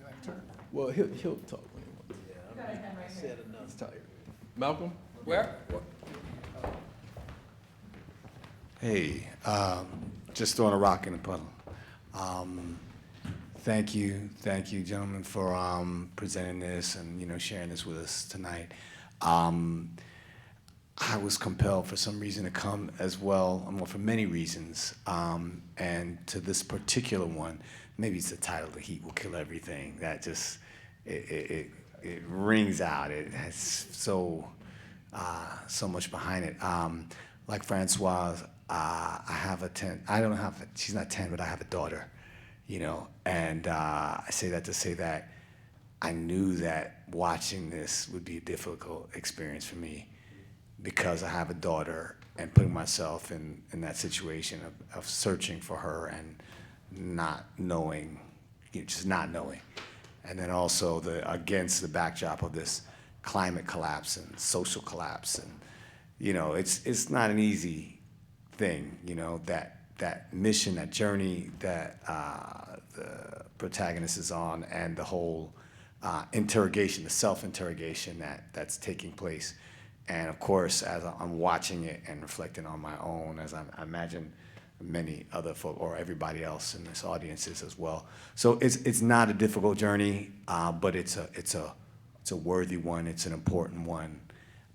enter. Well, he'll talk when he wants. Said enough. He's tired. Malcolm? Where? Hey, just throwing a rock in the puddle. Thank you, gentlemen, for presenting this and sharing this with us tonight. I was compelled for some reason to come as well, for many reasons, and to this particular one, maybe it's the title, "The Heat Will Kill Everything." That just it rings out. It has so much behind it. Like Francoise, she's not 10, but I have a daughter, and I say that to say that I knew that watching this would be a difficult experience for me because I have a daughter and putting myself in that situation of searching for her and not knowing, just not knowing. And then also against the backdrop of this climate collapse and social collapse. And, it's not an easy thing, that mission, that journey that the protagonist is on, and the whole interrogation, the self-interrogation that's taking place. And of course, as I'm watching it and reflecting on my own, as I imagine many other folk or everybody else in this audience is as well. So it's not a difficult journey, but it's a worthy one. It's an important one.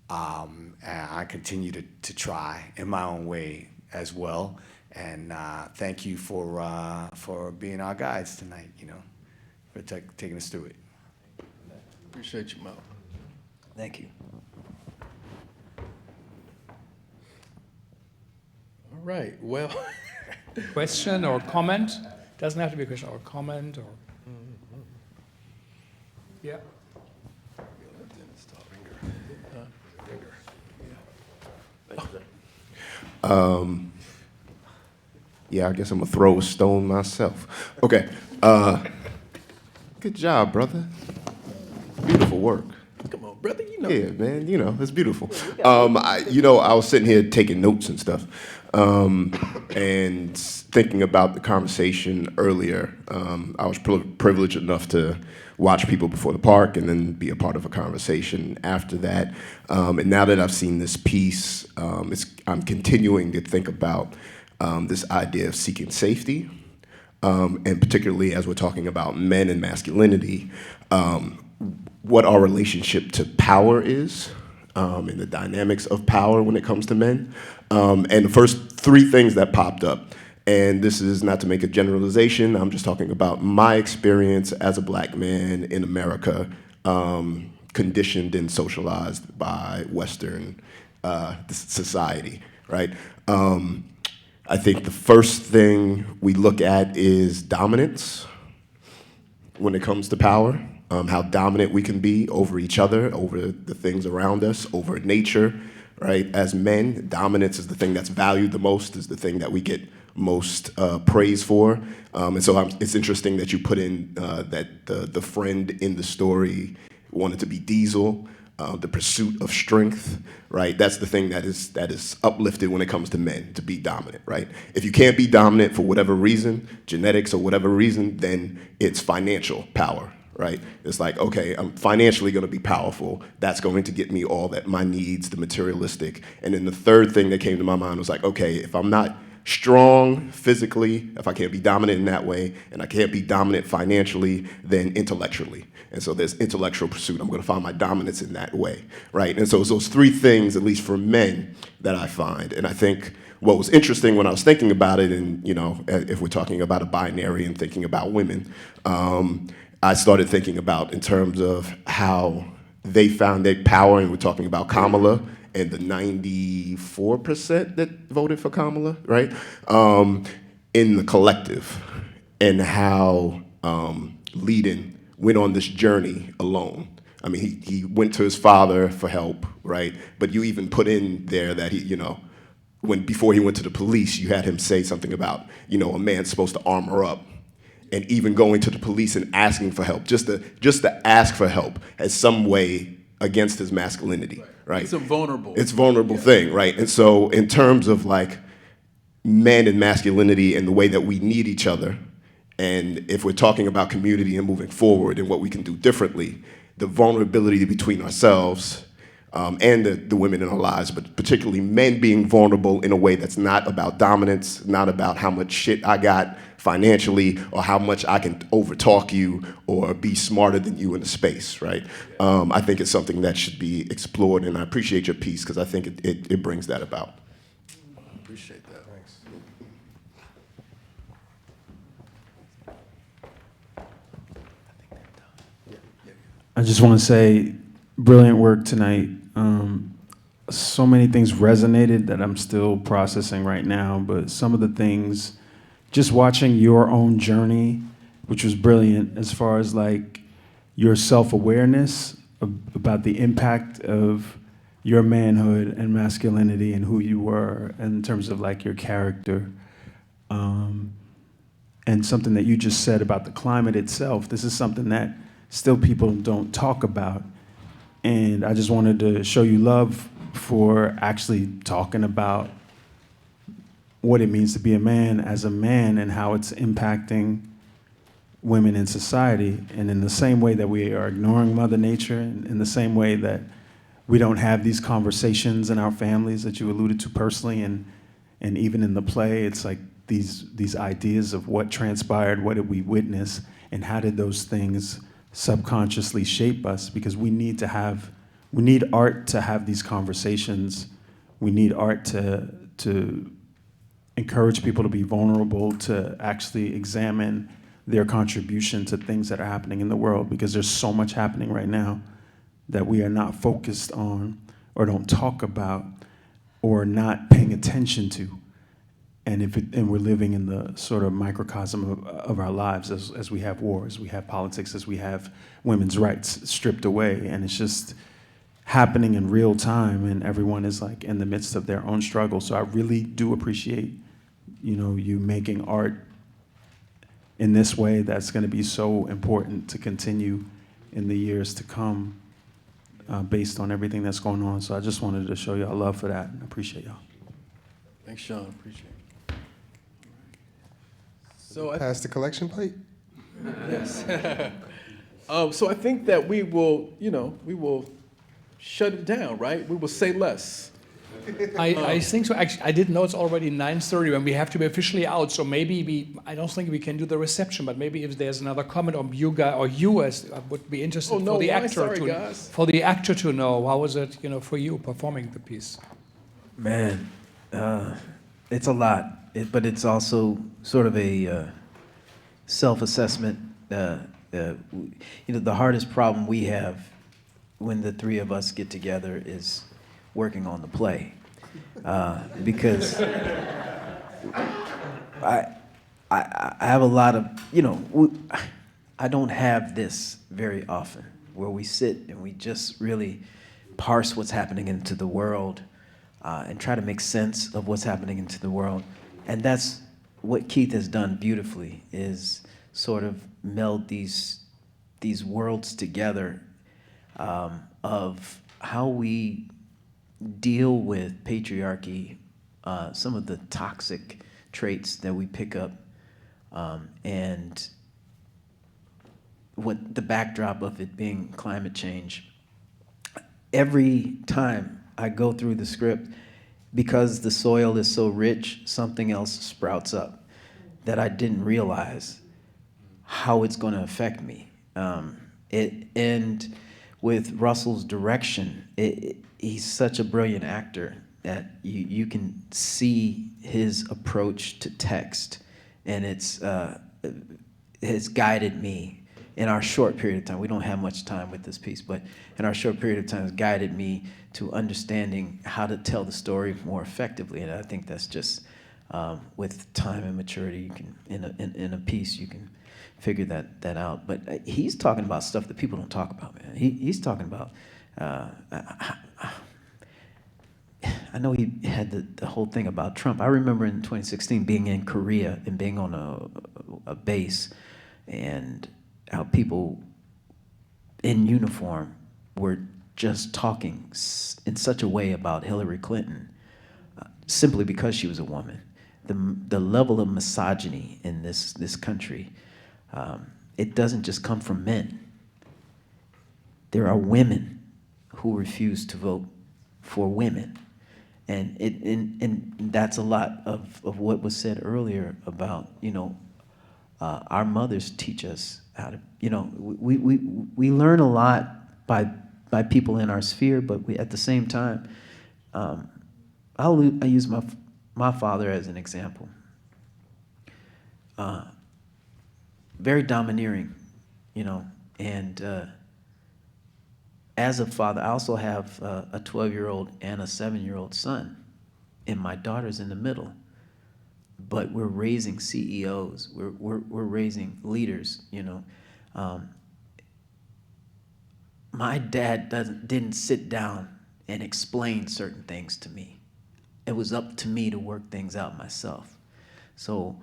And I continue to try in my own way as well. And thank you for being our guides tonight. For taking us through it. Appreciate you, Mal. Thank you. All right. Well. Question or comment? Doesn't have to be a question or comment or. Yeah. Yeah, I guess I'm gonna throw a stone myself. Okay. Good job, brother. Beautiful work. Come on, brother. Yeah, man. It's beautiful. I was sitting here taking notes and stuff, and thinking about the conversation earlier. I was privileged enough to watch people before the park and then be a part of a conversation after that. And now that I've seen this piece, I'm continuing to think about this idea of seeking safety, and particularly as we're talking about men and masculinity, what our relationship to power is, and the dynamics of power when it comes to men. And the first three things that popped up, and this is not to make a generalization, I'm just talking about my experience as a black man in America, conditioned and socialized by Western society, right? I think the first thing we look at is dominance when it comes to power, how dominant we can be over each other, over the things around us, over nature, right? As men, dominance is the thing that's valued the most, is the thing that we get most praise for. And so it's interesting that you put in that the friend in the story wanted to be Diesel, the pursuit of strength, right? That's the thing that is uplifted when it comes to men, to be dominant, right? If you can't be dominant for whatever reason, genetics or whatever reason, then it's financial power, right? It's like, okay, I'm financially gonna be powerful. That's going to get me all that my needs, the materialistic. And then the third thing that came to my mind was like, okay, if I'm not strong physically, if I can't be dominant in that way, and I can't be dominant financially, then intellectually. And so there's intellectual pursuit. I'm going to find my dominance in that way, right? And so it's those three things, at least for men, that I find. And I think what was interesting when I was thinking about it, and if we're talking about a binary and thinking about women, I started thinking about in terms of how they found their power, and we're talking about Kamala and the 94% that voted for Kamala, right? In the collective, and how Leadon went on this journey alone. I mean, he went to his father for help, right? But you even put in there that before he went to the police, you had him say something about, a man's supposed to armor up. And even going to the police and asking for help, just to ask for help as some way against his masculinity, right? It's a vulnerable thing, right? And so in terms of like men and masculinity and the way that we need each other, and if we're talking about community and moving forward and what we can do differently, the vulnerability between ourselves and the women in our lives, but particularly men being vulnerable in a way that's not about dominance, not about how much shit I got financially or how much I can overtalk you or be smarter than you in the space, right? I think it's something that should be explored, and I appreciate your piece because I think it brings that about. Appreciate that. Thanks. I just want to say, brilliant work tonight. So many things resonated that I'm still processing right now, but some of the things, just watching your own journey, which was brilliant as far as like your self-awareness about the impact of your manhood and masculinity and who you were in terms of like your character. And something that you just said about the climate itself, this is something that still people don't talk about. And I just wanted to show you love for actually talking about what it means to be a man as a man and how it's impacting women in society. And in the same way that we are ignoring Mother Nature, and in the same way that we don't have these conversations in our families that you alluded to personally, and even in the play, it's like these ideas of what transpired, what did we witness, and how did those things subconsciously shape us, because we need art to have these conversations. We need art to encourage people to be vulnerable, to actually examine their contribution to things that are happening in the world, because there's so much happening right now that we are not focused on or don't talk about or not paying attention to. And we're living in the sort of microcosm of our lives as we have wars, we have politics, as we have women's rights stripped away, and it's just happening in real time, and everyone is like in the midst of their own struggle. So I really do appreciate, you making art in this way that's going to be so important to continue in the years to come, based on everything that's going on. So I just wanted to show y'all love for that, and I appreciate y'all. Thanks, Sean. Appreciate it. So Pass the collection plate. Yes. So I think that we will shut it down, right? We will say less. I think so. Actually, I didn't know it's already 9:30 when we have to be officially out. So maybe I don't think we can do the reception, but maybe if there's another comment on you guys, or you as I would be interested for the actor to know how was it, for you performing the piece. Man, it's a lot, but it's also sort of a self-assessment. The hardest problem we have when the three of us get together is working on the play, because I have a lot of, I don't have this very often, where we sit and we just really parse what's happening into the world, and try to make sense of what's happening into the world. And that's what Keith has done beautifully, is sort of meld these worlds together, of how we deal with patriarchy, some of the toxic traits that we pick up, and what the backdrop of it being climate change. Every time I go through the script, because the soil is so rich, something else sprouts up that I didn't realize how it's going to affect me. And with Russell's direction, he's such a brilliant actor that you can see his approach to text, and it's guided me in our short period of time. We don't have much time with this piece, but in our short period of time, it's guided me to understanding how to tell the story more effectively. And I think that's just with time and maturity, you can in a piece you can figure that out. But he's talking about stuff that people don't talk about, man. He's talking about. I know he had the whole thing about Trump. I remember in 2016 being in Korea and being on a base, and how people in uniform were just talking in such a way about Hillary Clinton simply because she was a woman. The level of misogyny in this country, it doesn't just come from men. There are women who refuse to vote for women. And that's a lot of what was said earlier about, our mothers teach us how to, we learn a lot by people in our sphere, but we, at the same time, I use my father as an example. Very domineering, and as a father, I also have a 12-year-old and a 7-year-old son, and my daughter's in the middle. But we're raising CEOs. We're raising leaders. My dad didn't sit down and explain certain things to me. It was up to me to work things out myself. So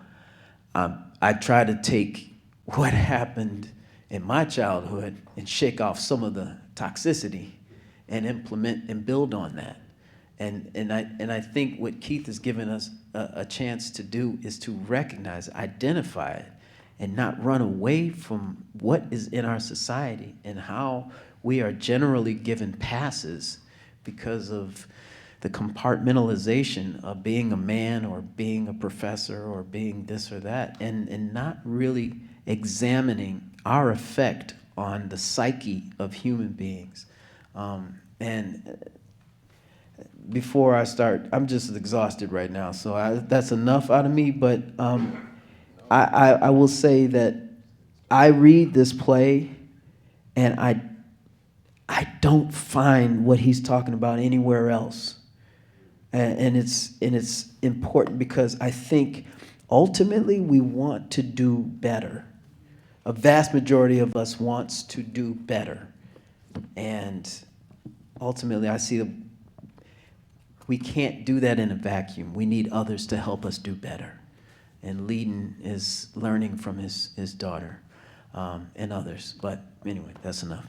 I try to take what happened in my childhood and shake off some of the toxicity and implement and build on that. And I think what Keith has given us a chance to do is to recognize, identify it, and not run away from what is in our society and how we are generally given passes because of the compartmentalization of being a man or being a professor or being this or that, and not really examining our effect on the psyche of human beings. And before I start, I'm just exhausted right now, so that's enough out of me, but I will say that I read this play and I don't find what he's talking about anywhere else. And it's important because I think ultimately we want to do better. A vast majority of us wants to do better. And ultimately I see we can't do that in a vacuum. We need others to help us do better. And Leedon is learning from his daughter and others. But anyway, that's enough.